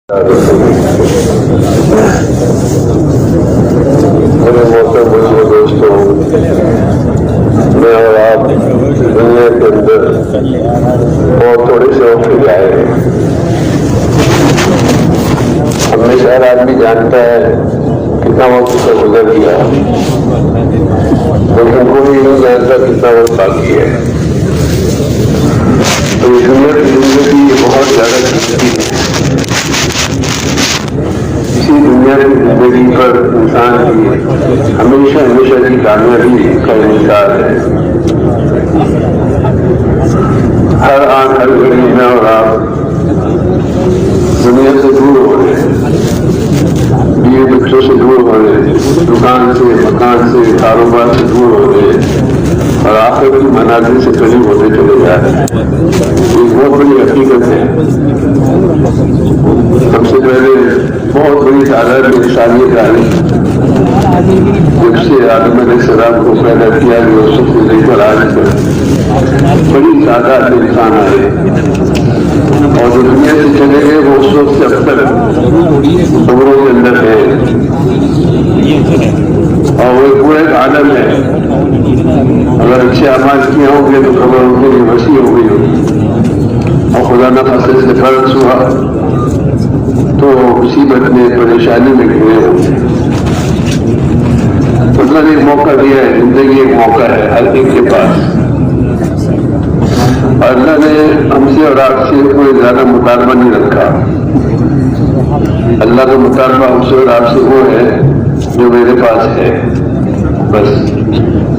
میرے محترم بزرگ دوستوں، میں اور آپ دنیا کے اندر بہت تھوڑے سے وقت کے آئے ہیں۔ ہم میں سے ہر آدمی جانتا ہے کتنا وقت اس کا گزر گیا، لیکن کوئی نہیں جانتا کتنا وقت باقی ہے۔ تو اس دنیا کی زندگی بہت زیادہ قیمتی ہے۔ اسی دنیا کی زندگی پر انسان کی ہمیشہ کی کامیابی کا انحصار ہے۔ ہر آنکھ ہر گھڑی میں اور آپ دنیا سے دور ہو رہے ہیں، بیوی بچوں سے دور ہو رہے ہیں، دکان سے، مکان سے، کاروبار سے دور ہو رہے ہیں اور آخر کی منازل سے قریب ہوتے چلے جا رہے ہیں۔ ایک بہت بڑی حقیقت ہے۔ سب سے پہلے بہت بڑی تعداد میں انسانیت آئی، جب سے آدم علیہ السلام کو پیدا کیا گیا اس وقت سے لے کر آج تک بڑی تعداد میں انسان آئے، اور جو دنیا سے چلے گئے وہ اس وقت سے اب تک خبروں کے اندر ہے، اور وہ پورا ایک عالم ہے۔ اگر اچھے اعمال کیے ہوں گے تو خبر ان کے لیے وسیع ہو گئی ہوگی، اور خدا نہ خاصے سے فرض ہوا تو مصیبت میں، پریشانی میں گھرے ہوئے۔ اللہ نے ایک موقع دیا ہے، زندگی ایک موقع ہے ہر ایک کے پاس، اور اللہ نے ہم سے اور آپ سے کوئی زیادہ مطالبہ نہیں رکھا۔ اللہ کا مطالبہ ہم سے اور آپ سے وہ ہے جو میرے پاس ہے، بس۔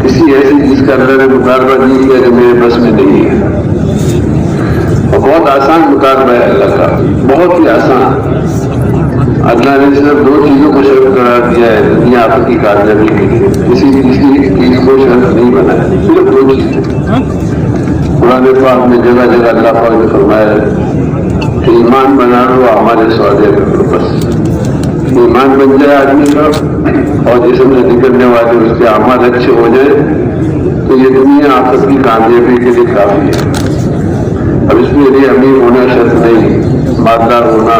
کسی ایسی چیز کا اللہ نے مطالبہ نہیں کیا جو میرے بس میں نہیں ہے، اور بہت آسان مطالبہ ہے اللہ کا، بہت ہی آسان۔ اللہ نے صرف دو چیزوں کو شرط قرار دیا ہے دنیا آپ کی کامیابی کے لیے، کسی تیسری چیز کو شرط نہیں بنایا، صرف دو چیزیں۔ قرآن پاک میں جگہ جگہ اللہ پاک نے فرمایا ہے کہ ایمان بنا لو، اعمال صالحہ کرو، بس۔ ایمان بن جائے آدمی کا اور جسم سے نکلنے والے اس کے اعمال اچھے ہو جائے تو یہ دنیا آخرت کی کامیابی کے لیے کافی ہے۔ اب اس کے لیے امیر ہونا شرط نہیں، مالدار ہونا،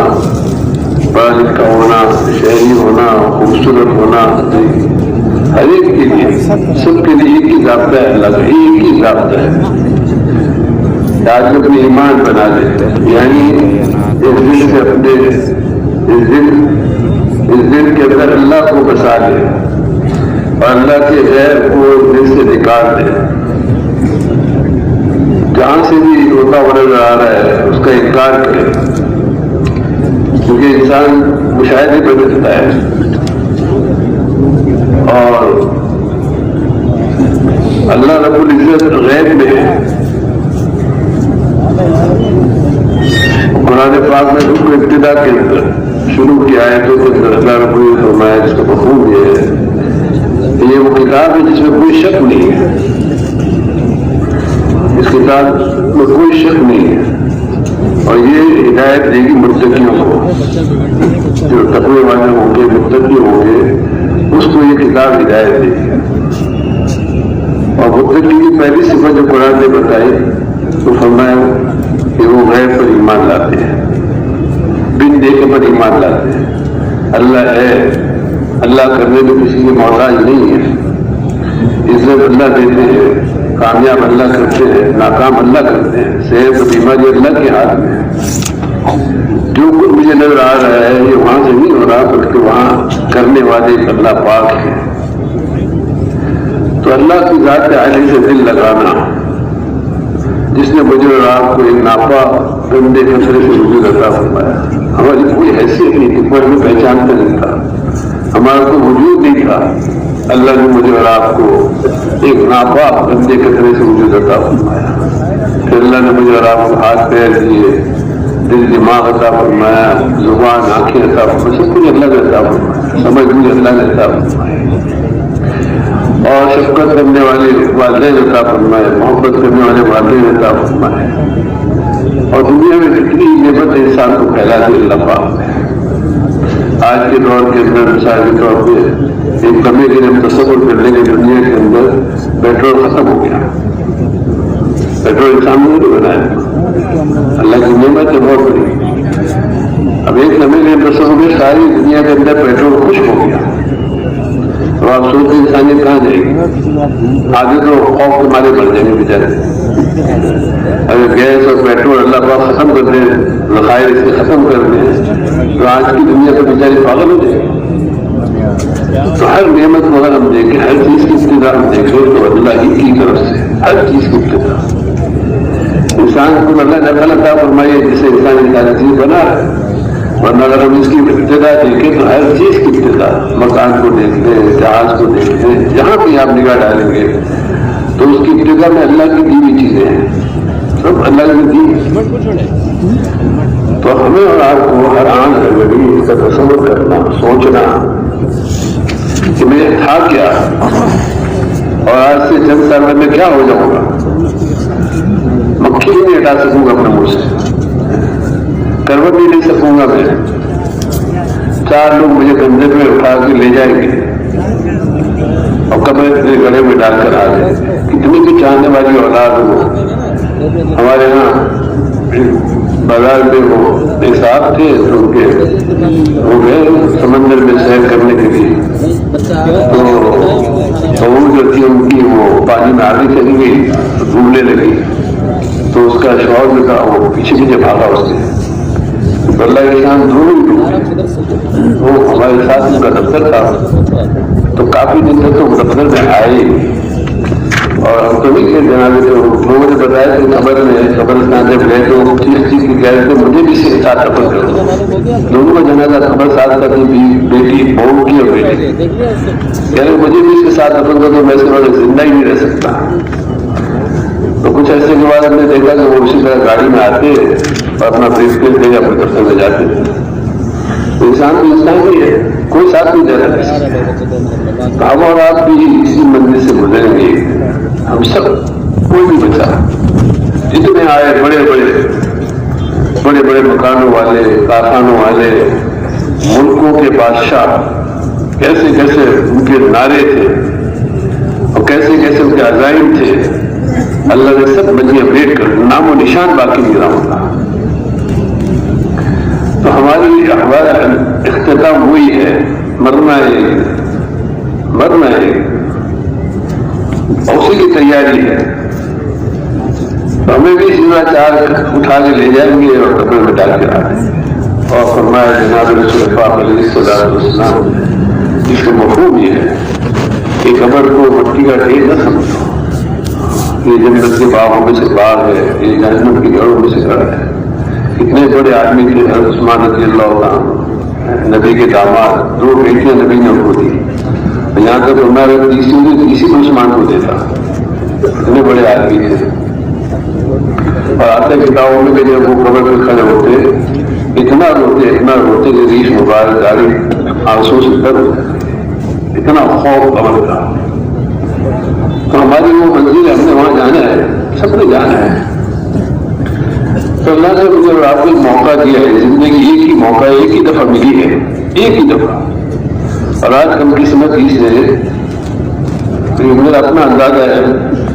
پڑھا لکھا ہونا، شہری ہونا، خوبصورت ہونا، ہر ایک کے لیے، سب کے لیے ایک ہی ضابطہ ہے، اللہ کا ایک ہی ضابطہ ہے۔ آج اپنے ایمان بنا لے، یعنی اس دل سے اپنے اس دل کے اندر اللہ کو بسا لے اور اللہ کے غیر کو دل سے نکال دے۔ جہاں سے بھی ہوتا ہوا نظر آ رہا ہے اس کا انکار کرے، کیونکہ انسان مشاہدے پہ بچتا ہے، اور اللہ رب العزت غیب میں ہے۔ قرآن پاک میں اس کو ابتدا کے اندر شروع کی آیتوں کے اندر اللہ رب العزت فرمایا، اس کا مفہوم یہ ہے کہ یہ وہ کتاب ہے جس میں کوئی شک نہیں ہے، اس کتاب میں کوئی شک نہیں ہے، اور یہ ہدایت دے گی متقیوں کو، جو تقوی والے ہوں گے، متقی ہوں گے، اس کو یہ کتاب ہدایت دے گی۔ اور متقی کی پہلی صفت جو قرآن نے بتائی تو فرمایا کہ وہ غیب پر ایمان لاتے ہیں، بن دیکھے پر ایمان لاتے ہیں۔ اللہ ہے، اللہ کرنے میں کسی کے محتاج نہیں ہے، عزت اللہ دیتے ہیں، کامیاب اللہ کرتے ہیں، ناکام اللہ کرتے ہیں، صحت و بیماری اللہ کے ہاتھ میں ہے۔ جو کچھ مجھے نظر آ رہا ہے یہ وہاں سے نہیں ہو رہا، بلکہ وہاں کرنے والے اللہ پاک ہیں۔ تو اللہ کی ذات عالی سے دل لگانا، جس نے مجھے اور آپ کو ایک ناپاک گندے کچرے سے وجود عطا فرمایا، ہماری کوئی حیثیت نہیں تھی، کوئی ہمیں پہچانتا نہیں تھا، ہمارا کوئی وجود نہیں تھا، اللہ نے مجھے اور آپ کو ایک ناپاک گندے کچرے سے وجود عطا فرمایا۔ پھر اللہ نے مجھے اور آپ کو ہاتھ پیر دیے، دل دماغ عطا فرمایا، زبان آنکھیں عطا فرمایا، سب کچھ اللہ نے عطا فرمایا، سمجھ بھی اللہ نے عطا فرمایا، اور شفقت کرنے والے والدین عطا فرمائے، محبت کرنے والے والدین عطا فرمائے، اور دنیا میں کتنی نعمت انسان کو پھیلا دی اللہ پاک نے۔ آج کے دور کے اندر مثال کے طور پہ ایک کمی کے لیے تصور کر لیں گے، دنیا کے اندر پیٹرول ختم ہو گیا۔ پیٹرول انسان نے نہیں بنایا، اللہ کی نعمت ہے بہت بڑی۔ اب اب ایک لمحے کے تصور میں ساری دنیا کے اندر پیٹرول خشک ہو گیا تو آپ سوچتے انسانیت کہاں جائے گی؟ آگے تو خوف کے مارے بڑھ جائیں گے بیچارے. اگر گیس اور پیٹرول اللہ پاک ختم کر دیں, ذخائر اس کے ختم کر دیں, تو آج کی دنیا تو بیچاری پاگل ہو جائے گی. تو ہر نعمت کو اگر ہم دیکھیں, ہر چیز کی ابتدا ہم دیکھیں تو اللہ ہی کی طرف سے ہر چیز کی ابتدا. انسان کو اللہ نے عقل عطا فرمائی ہے جسے انسان ساری چیز بنا ہے, ورنہ اگر ہم اس کی ابتدا دیکھیں تو ہر چیز کی ابتدا, مکان کو دیکھ لیں, جہاز کو دیکھ لیں, جہاں بھی آپ نگاہ ڈالیں گے تو اس کی ابتدا میں اللہ کی دی ہوئی چیزیں ہیں, سب اللہ نے دی. تو ہمیں اور آپ کو ہر آن گھڑی اس کا تصور کرنا, سوچنا کہ میں تھا کیا اور آج سے چند سال میں کیا ہو جاؤں گا. مکھی نہیں ہٹا سکوں گا اپنے منہ سے, کروٹ نہیں لے سکوں گا میں, 4 لوگ مجھے کندھے پہ اٹھا کے لے جائیں گے اور کمرے اپنے گلے میں ڈال کر آ جائیں. کتنی بھی چاہنے والی اولاد ہو. ہمارے یہاں بازار میں وہ ایک صاحب تھے تو ان کے وہ گئے سمندر میں سیر کرنے کے لیے, تو وہ جو تھی ان کی وہ پانی میں آگے چلی گئی تو ڈوبنے لگی, تو اس کا شوہر جو تھا وہ پیچھے پیچھے بھاگا اس سے, تو اللہ کے ساتھ دونوں ہی ڈوبے. وہ ہمارے ساتھ ان کا دفتر تھا, تو کافی دن تک تو دفتر میں آئے اور ہم تو نہیں کھیل دینا. تو لوگوں نے بتایا کہ قبرستان جب گئے تو چیز کی کہہ رہے تھے مجھے بھی ساتھ دفن کر دو. دونوں کا جنازہ قبر ساتھ کر دی, بیٹی بہو کی اور بیٹی کہہ رہے مجھے بھی اس کے ساتھ دفن کر دو, میں اس کے بعد زندہ ہی نہیں رہ سکتا. تو کچھ عرصے کے بعد ہم نے دیکھا کہ وہ اسی طرح گاڑی میں آتے اور اپنا بریف کیس لے اپنے دفتر میں جاتے. انسان تو انسان ہی ہے, کوئی ساتھ نہیں دے رہا. ہم اور آپ بھی اسی منزل سے گزریں گے, ہم سب کوئی بھی بچا جتنے آئے بڑے بڑے مکانوں والے, کارخانوں والے, ملکوں کے بادشاہ, کیسے کیسے ان کے نعرے تھے اور کیسے کیسے ان کے عزائم تھے, اللہ نے سب منجیاں بیٹ کر نام و نشان باقی نہیں رہا ہوتا. تو ہماری اختتام ہوئی ہے, مرنا ہے اسی کی تیاری ہے. تو ہمیں بھی سیدھا 4 اٹھا کے لے جائیں گے اور قبر میں ڈال کے آ جائیں گے. اور فرمایا جناب رسول پاک علیہ السلام جس کا مفہوم یہ ہے کہ قبر کو مٹی کا ڈھیر نہ سمجھو, یہ جنت کے باغوں میں سے باغ ہے, یہ جہنم کی جڑوں میں سے گھر ہے. کتنے بڑے آدمی تھے حضرت عثمان رضی اللہ عنہ, نبی کے داماد, 2 بیٹیاں نبی نے ان کو دی. یہاں تک ہمارے کسی کو عثمان کو دیتا, اتنے بڑے آدمی تھے. اور آتے کتابوں میں کہ جب وہ قبر پہ کھڑے ہوتے اتنا روتے کہ ریش مبارک داری آنسوں سے تر ہوتا, اتنا خوف قبر کا. تو ہماری وہ منزل ہم نے وہاں جانا ہے, سب نے جانا ہے. تو اللہ نے مجھے اور آپ کو موقع دیا ہے, زندگی ایک ہی موقع ایک ہی دفعہ ملی ہے, ایک ہی دفعہ. اور آج ہم قسمت ہی سے میرا اپنا اندازہ ہے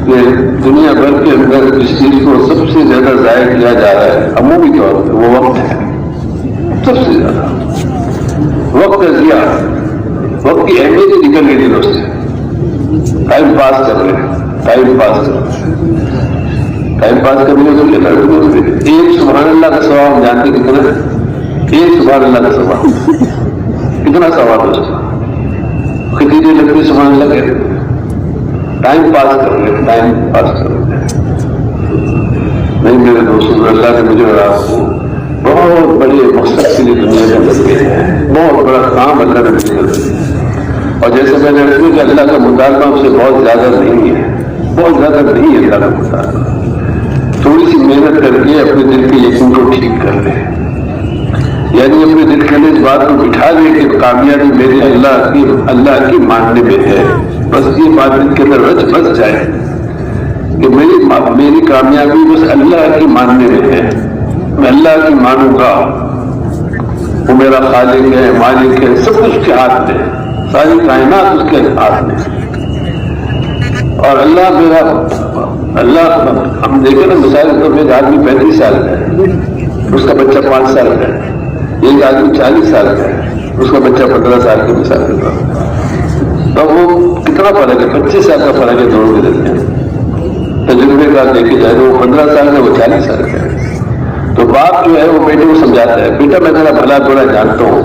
کہ دنیا بھر کے اندر جس چیز کو سب سے زیادہ ضائع کیا جا رہا ہے عمومی طور پر وہ وقت ہے. سب سے زیادہ وقت ضیاع, وقت کی اہمیت ہی نکل گئی دلوں سے. ٹائم پاس کر رہے ہیں, ٹائم پاس کرنے کو کیا کرتے ہیں. ایک سبحان اللہ کا ثواب ہم جانتے کتنا ہے, ایک سبحان اللہ کا ثواب کتنا ثواب ہے. کتنی دیر لگتی سبحان اللہ کہتے ہیں, ٹائم پاس کر رہے نہیں. میرے دوستوں, اللہ نے مجھے اور آپ کو بہت بڑے مقصد کے لیے دنیا میں لگے ہیں, بہت بڑا کام اللہ نے مجھے کر دیا. اور جیسے میں نے رکھا کہ اللہ کا مطالبہ ہم سے بہت زیادہ نہیں ہے, بہت زیادہ نہیں ہے اللہ کا مطالبہ. تھوڑی سی محنت کر کے اپنے دل کے یقین کو ٹھیک کر لیں, یعنی اپنے دل کے اس بات کو بٹھا دیں کہ کامیابی میرے اللہ کی ماننے میں ہے. بس یہ بات دل کے اندر رچ بس جائے کہ میری کامیابی بس اللہ کی ماننے میں ہے. میں اللہ کی مانوں گا, وہ میرا خالق ہے, مالک ہے, سب کچھ اس کے ہاتھ میں, ساری کائنات اس کے ہاتھ میں. اور اللہ ہم دیکھیں نا, مثال کے طور پہ ایک آدمی 35 سال کا ہے, اس کا بچہ 5 سال کا ہے, ایک آدمی 40 سال کا ہے، اس کا بچہ 15 سال کی مثال کر رہا ہے، تو وہ کتنا فرق ہے؟ 25 سال کا فرق ہے دونوں کے درمیان۔ تجربے کا دیکھے جائے تو وہ 15 سال کا، وہ 40 سال کا ہے۔ تو باپ جو ہے وہ بیٹے کو سمجھاتا ہے، بیٹا میں تیرا بھلا برا جانتا ہوں،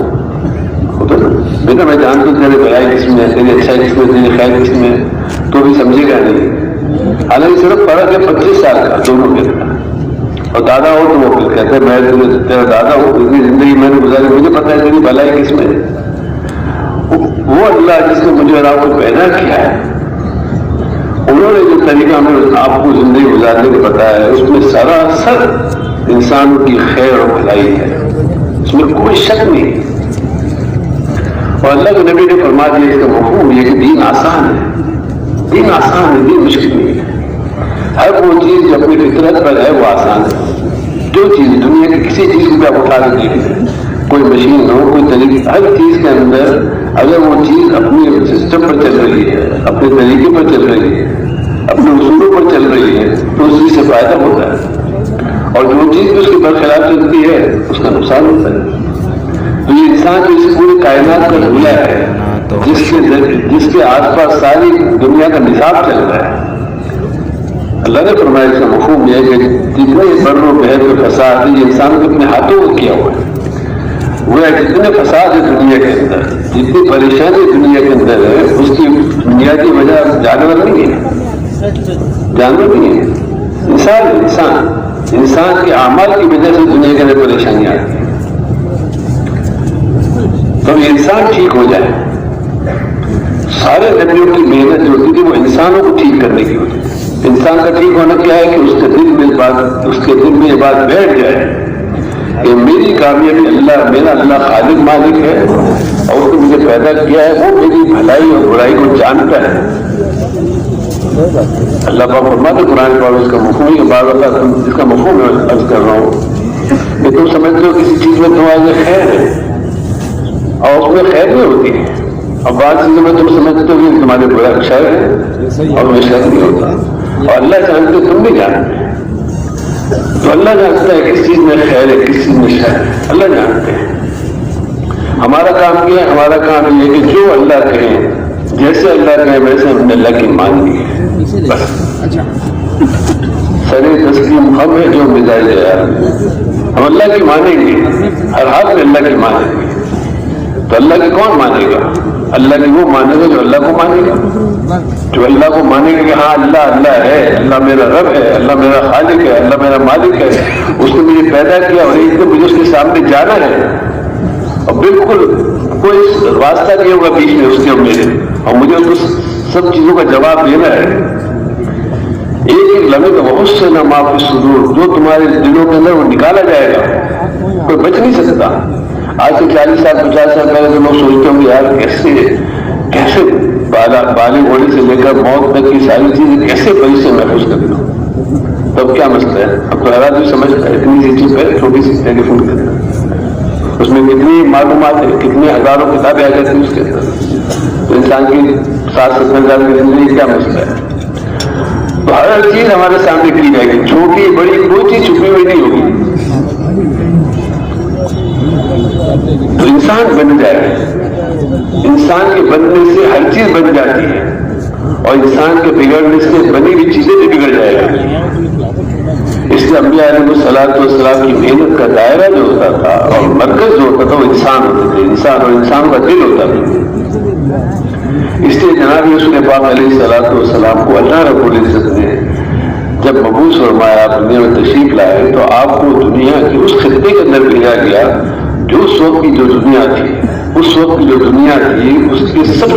بیٹا میں جانتا ہوں تیرے بھلائی کس میں ہے، تیری اچھائی کس میں، تیری خیر کس میں، تو بھی سمجھے گا نہیں۔ حالانکہ صرف فرق ہے 25 سال کا دونوں کے درمیان۔ اور دادا ہو تو وہ پھر کہتے ہیں میں تیرا دادا ہوں، اتنی زندگی میں نے گزاری، مجھے پتا ہے تیری بھلائی کس میں ہے۔ وہ اللہ جس نے مجھے اور آپ کو پیدا کیا ہے، انہوں نے جو طریقہ ہمیں آپ کو زندگی گزارنے کو بتایا ہے، اس میں سراسر انسان کی خیر اور بھلائی ہے، اس میں کوئی شک نہیں۔ اور اللہ کے نبی نے فرما دیا اس کا مفہوم یہ کہ دین آسان ہے، دین آسان ہے، دین مشکل نہیں ہے۔ ہر وہ چیز جو اپنی فطرت پر ہے وہ آسان ہے۔ جو چیز دنیا کی کسی چیز کو آپ اٹھا کے دیکھیں، کوئی مشین ہو، کوئی طریقہ، ہر چیز کے اندر اگر وہ چیز اپنے سسٹم پر چل رہی ہے، اپنے طریقے پر چل رہی ہے، اپنے اصولوں پر چل رہی ہے، تو اس چیز سے فائدہ ہوتا ہے، اور جو چیز بھی اس کے برخلاف چلتی ہے اس کا نقصان ہوتا ہے۔ تو یہ انسان جو اس پوری کائنات کا دھولا ہے، جس کے آس پاس ساری دنیا کا نظام چل رہا ہے، اللہ نے فرمایا اس کا مفہوم یہ ہے کہ جتنے بر و بحر کے فساد ہے یہ انسان کو اپنے ہاتھوں کو کیا ہوا ہے۔ وہ جتنے فساد ہے دنیا کے اندر، جتنی پریشانی دنیا کے اندر ہے، اس کی بنیادی وجہ جانور نہیں ہے، جانور نہیں ہے، انسان کے اعمال کی وجہ سے دنیا کے اندر پریشانیاں آتی ہیں۔ تو یہ انسان ٹھیک ہو جائے، سارے نبیوں کی محنت جو ہوتی تھی وہ انسانوں کو ٹھیک کرنے کی ہوتی تھی۔ انسان کا ٹھیک ہونا کیا ہے کہ اس کے دل میں یہ بات بیٹھ جائے کہ میری کامیابی اللہ، میرا اللہ خالق مالک ہے، اور اس نے مجھے پیدا کیا ہے، وہ میری بھلائی اور برائی کو جانتا ہے۔ اللہ پاک فرماتے قرآن پاک اس کا مفہوم ہے، بعض اللہ جس کا مفہوم میں عرض کر رہا ہوں کہ تم سمجھتے ہو کسی چیز میں تمہارے خیر ہے اور اس میں خیر نہیں ہوتی ہے، اور بعض چیزوں میں تم سمجھتے ہو کہ تمہارے برا شر ہے اور میں شر نہیں ہوتا، اور اللہ جانتے تم بھی جانتے ہیں۔ تو اللہ جانتا ہے کس چیز میں خیر ہے، کس چیز میں شر ہے، اللہ جانتے ہیں۔ ہمارا کام کیا ہے؟ ہمارا کام یہ کہ جو اللہ کہیں، جیسے اللہ کہیں ویسے ہم نے اللہ کی مان لی ہے، بس سر تسلیم ہم ہے جو مزاج ہے، ہم اللہ کی مانیں گے، ہر حال میں اللہ کی مانیں گے۔ تو اللہ کی کون مانے گا؟ اللہ کی وہ مانے گا جو اللہ کو مانے گا، جو اللہ کو مانے گا کہ ہاں اللہ اللہ ہے، اللہ میرا رب ہے، اللہ میرا خالق ہے، اللہ میرا مالک ہے، اس نے مجھے پیدا کیا اور ایک دن مجھے اس کے سامنے جانا ہے، اور بالکل کوئی واسطہ نہیں ہوگا بیچ میں اس کے اور میرے، اور مجھے اس کو سب چیزوں کا جواب دینا ہے۔ ایک لمحے کا بہت سے نہ معافی صدور، جو تمہارے دلوں کے اندر وہ نکالا جائے گا، کوئی بچ نہیں سکتا۔ آج سے 40 سال 50 سال پہلے تو لوگ سوچتے ہوں گے یار کیسے بالغ ہونے سے لے کر موت تک کی ساری چیزیں کیسے بڑی سے محفوظ کر لوں، تب کیا مسئلہ ہے؟ اب تو حیرات بھی سمجھتا ہے، اتنی سی چیز ہے، چھوٹی سی ٹیلی فون کرتے ہیں، اس میں کتنی معلومات ہے، کتنی ہزاروں کتابیں آ جاتی ہیں اس کے اندر، تو انسان کی 60-70 کی زندگی کیا مسئلہ ہے؟ تو ہر چیز ہمارے سامنے کی جائے گی، چھوٹی بڑی کوئی چیز چھپی ہوئی نہیں ہوگی۔ تو انسان بن جائے، انسان کے بننے سے ہر چیز بن جاتی ہے، اور انسان کے بگڑنے سے بنی ہوئی چیزیں بھی بگڑ جائے گا۔ اس لیے انبیاء علیہ الصلوۃ والسلام کی محنت کا دائرہ جو ہوتا تھا اور مرکز جو ہوتا تھا وہ انسان ہوتے تھے، انسان، اور انسان کا دل ہوتا تھا۔ اس لیے جناب رسول پاک علیہ الصلوۃ والسلام کو اللہ رب العزت نے جب مبعوث فرمایا، آپ دنیا میں تشریف لائے، تو آپ کو دنیا کے اس خطے کے اندر بھیجا گیا جو اس وقت کی جو دنیا تھی، اس وقت کی جو دنیا تھی اس کے سب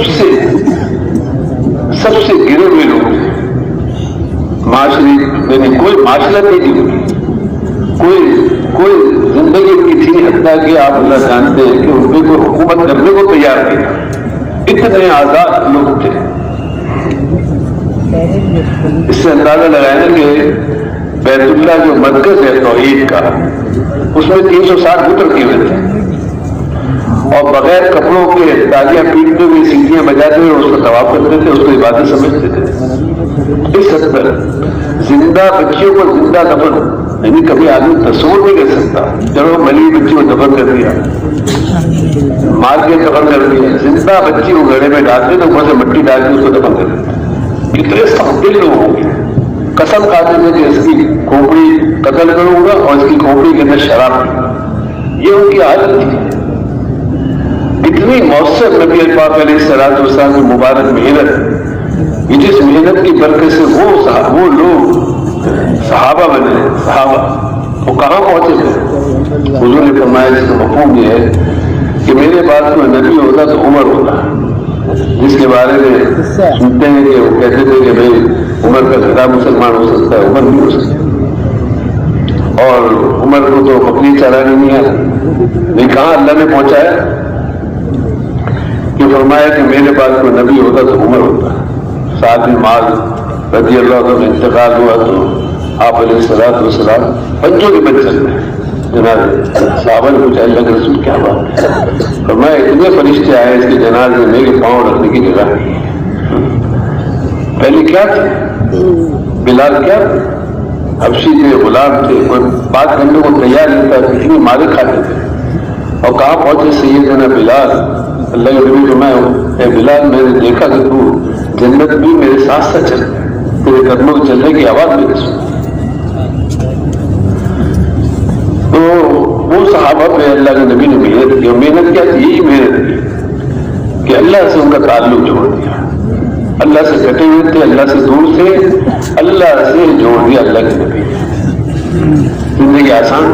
سے گرے ہوئے لوگ تھے۔ معاشری یعنی کوئی معاشرت نہیں تھی، کوئی زندگی ان کی تھی، حتیٰ کہ آپ اللہ جانتے ہیں کہ ان پہ کوئی حکومت کرنے کو تیار نہیں، اتنے آزاد لوگ تھے۔ اس سے اندازہ لگایا کہ بیت اللہ جو مرکز ہے توحید کا، اس میں 360 بت رکھے ہوئے تھے، اور بغیر کپڑوں کے تالیاں پیٹتے ہوئے، سیٹیاں بجاتے ہوئے اس کو طواف کرتے تھے، اس کو عبادت سمجھتے تھے۔ اس حد پر زندہ بچیوں کو زندہ دفن یعنی کبھی آدمی تصور نہیں کر سکتا. چلو ملی بچی کو دفن کر دیا, مار کے دفن کر دیا, زندہ بچی کو گڑھے میں ڈالتے تو اوپر سے مٹی ڈال کے اس کو دفن کر دیتے. کتنے سخت دل لوگ ہوں گے, قسم کھاتے تھے کہ اس کی کھوپڑی قتل کروں گا اور اس کی کھوپڑی کے اندر شراب پیوں. یہ ان کی عادت تھی. اتنی مؤثر نبی پاک علیہ الصلوۃ والسلام کی مبارک محنت, یہ جس محنت کی برکت سے وہ لوگ صحابہ بنے. صحابہ وہ کہاں پہنچے تھے؟ حضور نے فرمایا اس کا مفہوم یہ ہے کہ میرے بعد کوئی نبی ہوتا تو عمر ہوتا, جس کے بارے میں سنتے ہیں کہ وہ کہتے تھے کہ بھائی عمر کا گھر مسلمان ہو سکتا ہے, عمر نہیں ہو سکتا. اور عمر کو تو بکری چرانی نہیں آتی. نہیں, کہاں اللہ نے پہنچایا کہ فرمایا کہ میرے بعد کوئی نبی ہوتا تو عمر ہوتا. ساتھ میں معاذ رضی اللہ عنہ انتقال ہوا تو آپ علیہ الصلوۃ والسلام بچوں کے بچے ہیں جنازے. صحابہ نے پوچھا اللہ کے رسول کیا بات ہے؟ فرمایا اتنے فرشتے آئے اس کے جنازے میں میرے پاؤں رکھنے کی جگہ نہیں ہے. پہلے کیا تھے؟ بلال کیا تھے؟ حبشی تھے, غلام تھے, کوئی بات کرنے کو تیار نہیں تھا, کتنی مارے کھاتے تھے. اور کہاں پہنچے سیدنا بلال. اللہ کے نبی فرمایا اے بلال میں نے دیکھا کہ تو جنت بھی میرے ساتھ ساتھ چل رہا ہے, تیرے قدموں کو چلنے کی آواز میرے سن. تو وہ صحابہ پہ اللہ کے نبی نے محنت کی, اور محنت کیا تھی؟ یہی محنت کی کہ اللہ سے ان کا تعلق جوڑ دیا. اللہ سے کٹے ہوئے تھے, اللہ سے دور تھے, اللہ سے جوڑ دیا اللہ کے نبی نے. زندگی آسان.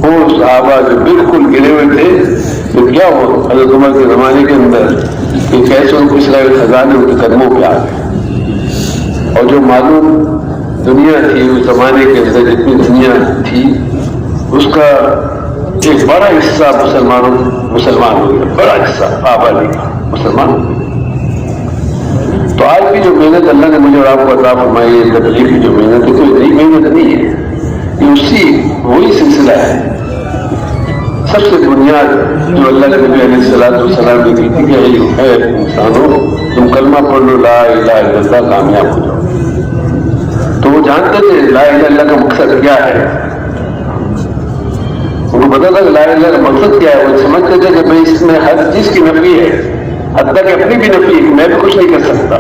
وہ صحابہ جو بالکل گرے ہوئے تھے تو کیا ہوا حضرت عمر کے زمانے کے اندر کہ کیسے ان پچھلے خزانے ان کے قدموں پہ آ گئے. اور جو معلوم دنیا تھی اس زمانے کے اندر, جتنی دنیا تھی اس کا ایک بڑا حصہ مسلمان ہو گیا. بڑا حصہ آبادی کا مسلمان ہو گیا. تو آج بھی جو محنت اللہ نے مجھے اور آپ کو عطا فرمائی ہے, تبلیغ کی جو محنت ہے, کوئی نئی محنت نہیں ہے. یہ وہی سلسلہ ہے. سب سے بنیاد جو اللہ کے نبی علیہ الصلوۃ والسلام نے کی تھی کہ اے انسانوں تم کلمہ پڑھ لو لا الہ الا اللہ, کامیاب ہو جاؤ. تو وہ جانتے تھے لا الہ الا اللہ کا مقصد کیا ہے. ان کو پتا تھا کہ لا الہ الا اللہ کا مقصد کیا ہے. وہ سمجھتے تھے کہ بھائی اس میں ہر چیز کی نفی ہے, حتیٰ کہ اپنی بھی نفی ہے کہ میں بھی کچھ نہیں کر سکتا.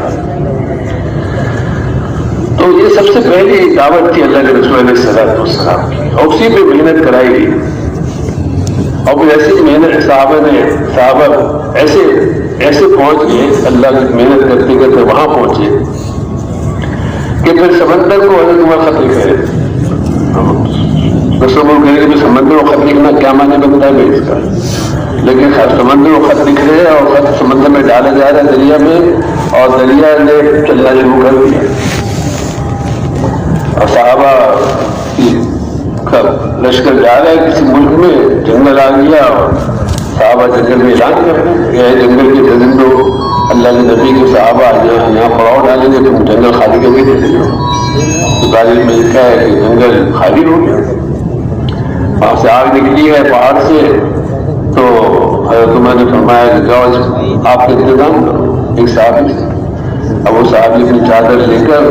تو یہ سب سے پہلی دعوت تھی اللہ کے رسول علیہ الصلوۃ والسلام کی, اور اسی پہ محنت کرائی گئی. اور پھر ایسی محنت صحابہ ایسے پہنچ گئے, اللہ کی محنت کرتے کرتے وہاں پہنچے کہ پھر سمندر کو حضرت عمر خط لکھے. رسول کہہ رہے کہ سمندر کو خط لکھنا کیا معنی بنتا ہے اس کا, لیکن سمندر کو خط لکھ رہے ہیں اور خط سمندر میں ڈالا جا رہا ہے دریا میں, اور دریا نے چلنا شروع کر دیا. اور صحابہ لشکر جا رہا ہے کسی ملک میں, جنگل آ گیا اور صحابہ جنگل میں اعلان کر رہے ہیں جنگل کے درندوں اللہ کے نبی کے صحابہ یہاں پڑاؤ ڈالیں گے, تم جنگل خالی کر کے دے دو. تاریخ میں لکھا ہے کہ جنگل خالی ہو گیا. وہاں سے آگ نکلی ہے پہاڑ سے, تو حضرت عمر نے فرمایا کہ جاؤ آپ کا انتظام کرو ایک صحابی سے. اب وہ صحابی اپنی چادر لے کر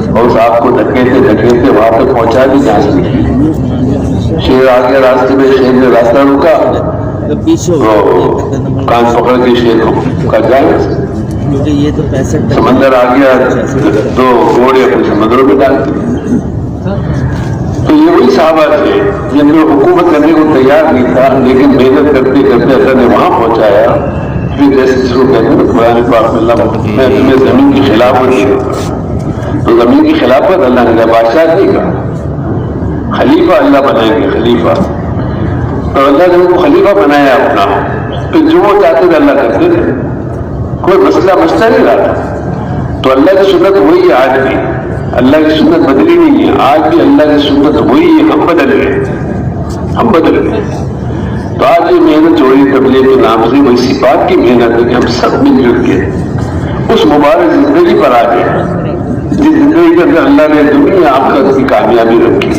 اور اس آگ کو ڈھکیتے وہاں پہ پہنچا دی جہاں سے نکلی. شیر آ گیا راستے میں, شیر نے راستہ روکا, کان پکڑ کے شیر کا جائے. سمندر آ گیا, دو گھوڑے اپنے سمندروں میں ڈال دیے. تو یہ وہی صحابہ تھے جن میں حکومت کرنے کو تیار نہیں تھا, لیکن محنت کرتے کرتے اللہ نے وہاں پہنچایا. پھر جیسے جس کو کہتے ہیں قرآن پاک میں اللہ میں تمہیں زمین کی خلافت نہیں دیتا. تو زمین کی خلافت اللہ نے بادشاہ نہیں کا, خلیفہ اللہ بنائیں گے, خلیفہ. تو اللہ نے ان کو خلیفہ بنایا اپنا. پھر جو وہ چاہتے تھے اللہ کرتے تھے, کوئی مسئلہ نہیں رہا. تو اللہ کی سنت وہی ہے آج بھی, اللہ کی سنت بدلی نہیں ہے. آج بھی اللہ کی سنت وہی ہے, ہم بدل گئے. تو آج یہ محنت جو ہوئی تبلیغ کے نام سے, وہ اسی بات کی محنت ہے کہ ہم سب مل جل کے اس مبارک زندگی پر آ گئے جس زندگی کے اندر اللہ نے دنیا آخرت کی کامیابی رکھی ہے.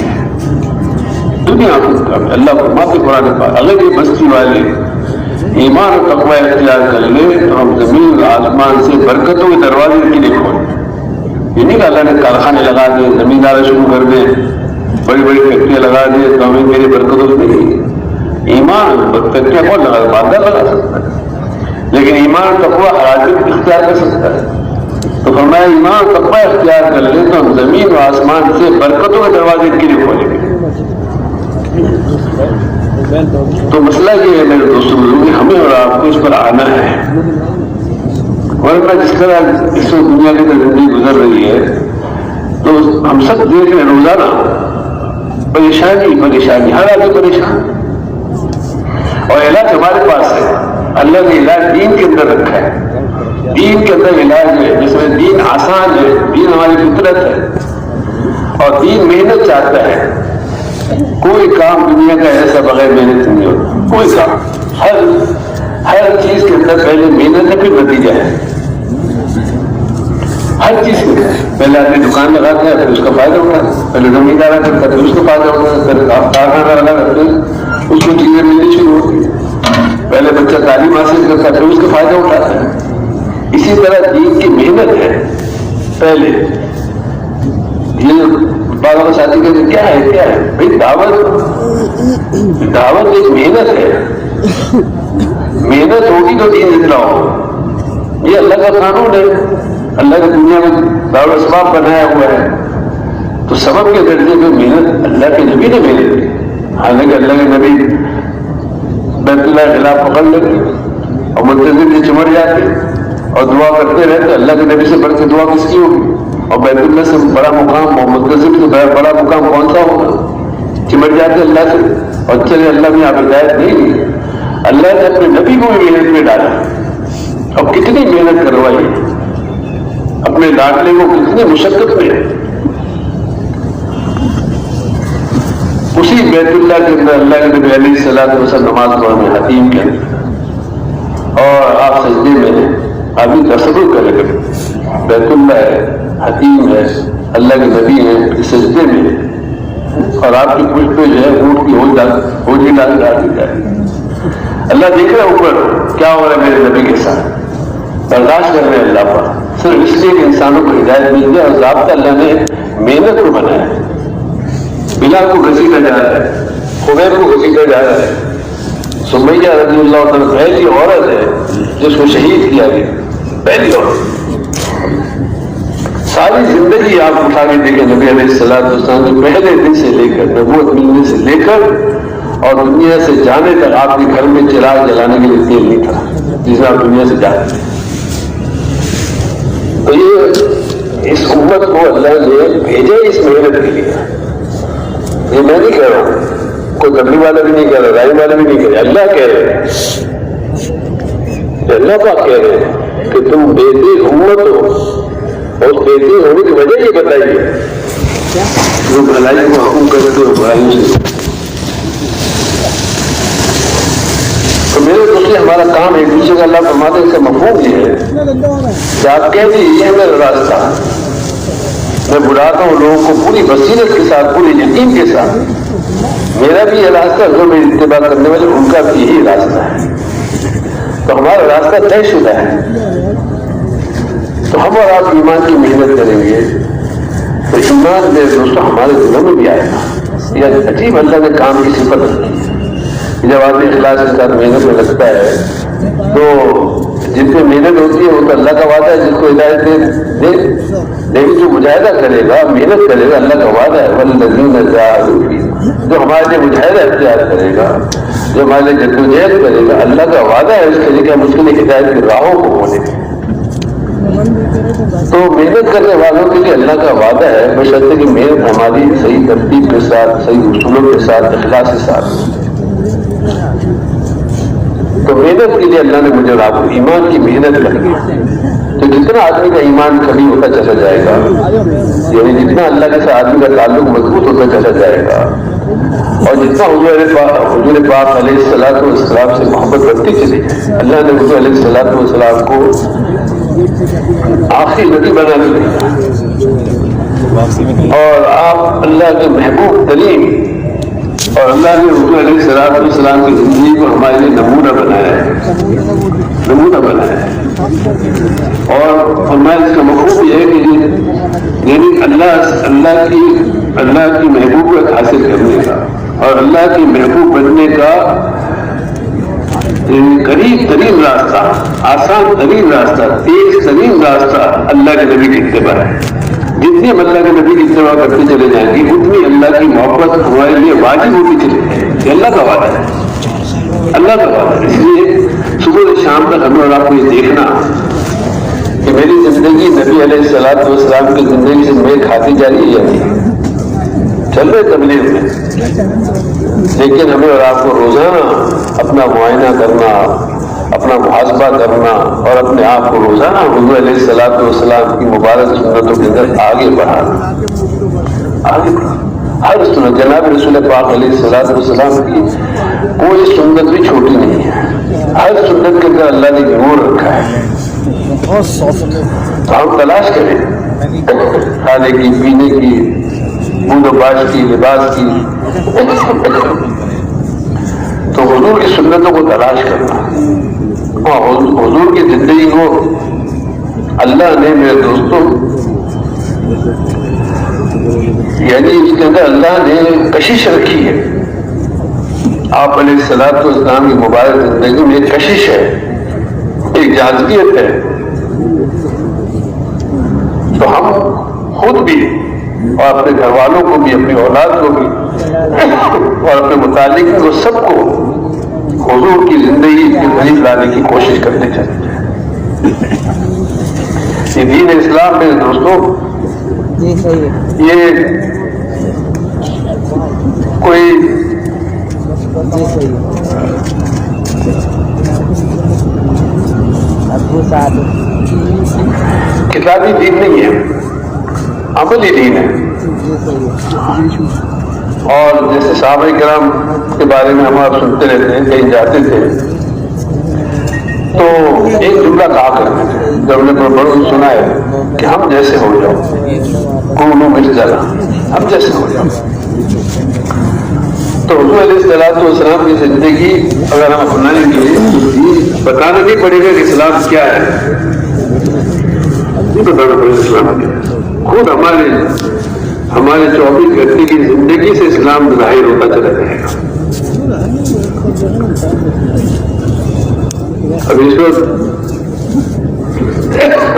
دنیا آخرت کا اللہ فرماتے قرآن پاک, اگر یہ بستی والے ایمان و تقوی اختیار کر لے تو ہم زمین آسمان سے برکتوں کے دروازے کی نہیں کھولیں. یہ نہیں کہ اللہ نے کارخانے لگا دیں, زمیندار شروع کر دیں, بڑی بڑی فیکٹریاں لگا دی تو ہمیں میری برکتوں سے نہیں. ایمان فیکٹریاں کون لگا؟ باندھا لگا سکتا ہے، لیکن ایمان تقویٰ ہر آدمی اختیار کر سکتا ہے. تو فرمایا ایمان تقویٰ اختیار کر لے تو ہم زمین و آسمان سے برکتوں کے دروازے کے لیے کھولیں گے. تو مسئلہ یہ ہے میرے دوستوں بزرگ، ہمیں اور آپ کو اس پر آنا ہے. ورنہ جس طرح اس وقت دنیا کی زندگی گزر رہی ہے تو ہم سب دیکھ رہے ہیں روزانہ پریشانی پریشانی، ہر آدمی پریشان. اور علاج ہمارے پاس ہے، اللہ نے علاج دین کے اندر رکھا ہے. دین کے اندر علاج ہے، جس میں دین آسان ہے، دین ہماری فطرت ہے، اور دین محنت چاہتا ہے. کوئی کام دنیا کا ایسا بغیر محنت نہیں ہوتا. کوئی کام ہر چیز کے اندر پہلے محنت ہے، پھر نتیجہ ہے. ہر چیز کے پہلے آدمی دکان لگاتا ہے، پھر اس کا فائدہ اٹھاتا ہے. پہلے زمیندارہ کرتا ہے، پھر اس کا فائدہ اٹھاتا ہے. پھر کارخانہ لگاتا ہے، اس کو چیزیں ملنی شروع ہوتی ہے. پہلے بچہ تعلیم حاصل کرتا ہے، پھر اس کا فائدہ اٹھاتا ہے. اسی طرح دین کی محنت ہے پہلے. یہ بابا ساتھی کہتے کیا ہے بھائی؟ دعوت ایک محنت ہے. محنت ہوگی تو دین اتنا ہو. یہ اللہ کا قانون ہے. اللہ کی دنیا میں دار و اسباب بنایا ہوا ہے، تو سبب کے درجے میں محنت اللہ کے نبی نے محنت کی. حالانکہ اللہ کے نبی بیت اللہ کے خلاف پکڑ لیتے اور منتظر سے چمٹ جاتے اور دعا کرتے رہتے. اللہ کے نبی سے بڑھ کے دعا کس کی ہوگی؟ اور بیت اللہ سے بڑا مقام اور منتظر سے بڑا مقام کون سا ہوگا؟ چمٹ جاتے اللہ سے. اور چلے اللہ نے آپ ہدایت نہیں دی. اللہ نے اپنے نبی کو بھی محنت میں ڈالا. اب کتنی محنت کروائی اپنے لاڈلے کو، کتنی مشقت میں. اسی بیت اللہ کے اندر اللہ کے نبی علیہ الصلوۃ والسلام نماز پڑھنے حتیم کے اندر، اور آپ سجدے میں آدمی تصور کرے گا بیت اللہ ہے، حتیم ہے، اللہ کے نبی ہے سجدے میں، اور آپ کی پشت پہ جو ہے اونٹ کی ہوجی ڈال دی جائے. اللہ دیکھ رہا ہے اوپر کیا ہو رہا ہے میرے نبی کے ساتھ. برداشت کر رہے ہیں اللہ پر، صرف اس لیے کہ انسانوں کو ہدایت مل جائے. اور ضابطہ اللہ نے محنت کو بنایا ہے. بلال کو گھسیٹا جا رہا ہے، خبیر کو گھسیٹا جا رہا ہے. سمیہ رضی اللہ تعالیٰ پہلی عورت ہے جس کو شہید کیا گیا، پہلی عورت. ساری زندگی آپ اٹھا کے دیکھیں نبی علیہ الصلوۃ والسلام کے پہلے دن سے لے کر، نبوت ملنے سے لے کر اور دنیا سے جانے تک آپ کے گھر میں چراغ جلانے کے لیے تیل نہیں تھا جسے آپ دنیا سے جاتے تھے. تو یہ اس امت کو اللہ نے بھیجا اس محنت کے لیے. یہ میں نہیں کہہ رہا ہوں، کوئی کرنے والا بھی نہیں کہہ رہا، رائے والا بھی نہیں کہہ رہا، اللہ کہہ رہے ہیں. اللہ پاک کہہ رہے ہیں کہ تم بہتر امت ہو، اور بہتر ہونے کی وجہ یہ بتائیے جو بھلائی کو حکم کرتے ہو برائیوں سے. تو میرے دوست ہمارا کام ایک دوسرے کا اللہ فرماتے ہیں. اس کا مفہوم یہ ہے کہ آپ کہہ دیجیے یہ ہے میرا راستہ. میں بلاتا ہوں لوگوں کو پوری بصیرت کے ساتھ، پوری یقین کے ساتھ. میرا بھی یہ راستہ، جو میری اتباع کرنے والے ان کا بھی یہی راستہ ہے. تو ہمارا راستہ طے شدہ ہے. تو ہم اور آپ ایمان کی محنت کریں گے تو ایمان میرے دوستوں ہمارے دلوں میں بھی آئے گا. یہ عجیب اللہ نے کام کی صفت رکھی ہے. جب آدمی اخلاص کے ساتھ محنت میں لگتا ہے تو جن پہ محنت ہوتی ہے وہ تو اللہ کا وعدہ ہے جس کو ہدایت دے. لیکن جو مجاہدہ کرے گا، محنت کرے گا، اللہ کا وعدہ ہے والذین جاہدوا فینا. جو ہمارے لیے مجاہدہ اختیار کرے گا، جو ہمارے لیے جدوجہد کرے گا، اللہ کا وعدہ ہے اس کے لیے کہ ہم اس کے لیے ہدایت کی راہوں کو کھولیں گے. تو محنت کرنے والوں کے لیے اللہ کا وعدہ ہے، بشرطے کہ محنت ہماری صحیح ترتیب کے ساتھ، صحیح اصولوں کے ساتھ، اخلاص کے ساتھ. تو محنت کے لیے اللہ نے مجھے آپ کو ایمان کی محنت کرنی. تو جتنا آدمی کا ایمان کبھی ہوتا چلا جائے گا، یعنی جتنا اللہ کے ساتھ آدمی کا تعلق مضبوط ہوتا چلا جائے گا، اور جتنا حضور پاک علیہ الصلوۃ والسلام سے محبت بڑھتی چلی جائے. اللہ نے حضور علیہ الصلوۃ والسلام کو آخری نبی بنا دیا، اور آپ اللہ کے محبوب ترین، اور اللہ نے حضور علیہ الصلوۃ والسلام کی زندگی کو ہمارے لیے نمونہ بنایا ہے. اور فرمایا اس کا مفہوم یہ ہے کہ یعنی اللہ کی اللہ کی محبوبیت حاصل کرنے کا اور اللہ کے محبوب بننے کا قریب ترین راستہ، آسان ترین راستہ، تیز ترین راستہ اللہ کے نبی کی اتباع ہے۔ جتنی ہم اللہ کے نبی کی اتباع کرتے چلے جائیں گے اتنی اللہ کی محبت ہمارے لیے واجب ہوتی چلے جائے گی۔ یہ اللہ کا وعدہ ہے، اللہ کا وعدہ ہے۔ اس لیے صبح سے شام تک ہمیں اور آپ کو یہ دیکھنا کہ میری زندگی نبی علیہ الصلوۃ والسلام کی زندگی سے میل کھاتی جا رہی ہے یا نہیں۔ چل رہے تبلیغ میں، لیکن ہمیں اور آپ کو روزانہ اپنا معائنہ کرنا، اپنا محاسبہ کرنا اور اپنے آپ کو روزانہ حضور علیہ الصلوۃ والسلام کی مبارک سنتوں کے اندر آگے بڑھانا، آگے بڑھانا۔ ہر سنت جناب رسول پاک علیہ الصلوۃ والسلام کی کوئی سنت بھی چھوٹی نہیں ہے، ہر سنت کے اندر اللہ نے نور رکھا ہے۔ تو ہم تلاش کریں کھانے کی، پینے کی، بود و باش کی، لباس کی، تو حضور کی سنتوں کو تلاش کرنا۔ اور حضور کی زندگی کو اللہ نے میرے دوستوں یعنی اس کے اندر اللہ نے کشش رکھی ہے۔ آپ علیہ الصلوۃ والسلام کی مبارک زندگی میں ایک کشش ہے، ایک جاذبیت ہے۔ تو ہم خود بھی اور اپنے گھر والوں کو بھی، اپنی اولاد کو بھی اور اپنے متعلق کو سب کو حضور کی زندگی کے قریب لانے کی کوشش کرتے چلیں۔ یہ دین اسلام میرے دوستوں یہ کوئی کتابی دین نہیں ہے، عملی دین ہے۔ اور جیسے صحابہ کرام کے بارے میں ہم آپ سنتے رہتے ہیں، کہیں جاتے تھے تو ایک جملہ کہا کرتے تھے، جب نے بڑوں نے سنا ہے کہ ہم جیسے ہو جاؤ، کونوا مثلنا، ہم جیسے ہو جاؤ۔ تو حضور علیہ الصلوۃ والسلام کی زندگی اگر ہم اپنائیں گے تو بتانا نہیں پڑے گا کہ اسلام کیا ہے، نہیں بتانا پڑے گا اسلام کیا ہے۔ خود ہمارے 24 گھنٹے کی زندگی سے اسلام ظاہر ہوتا چلا جائے گا۔ اب اس وقت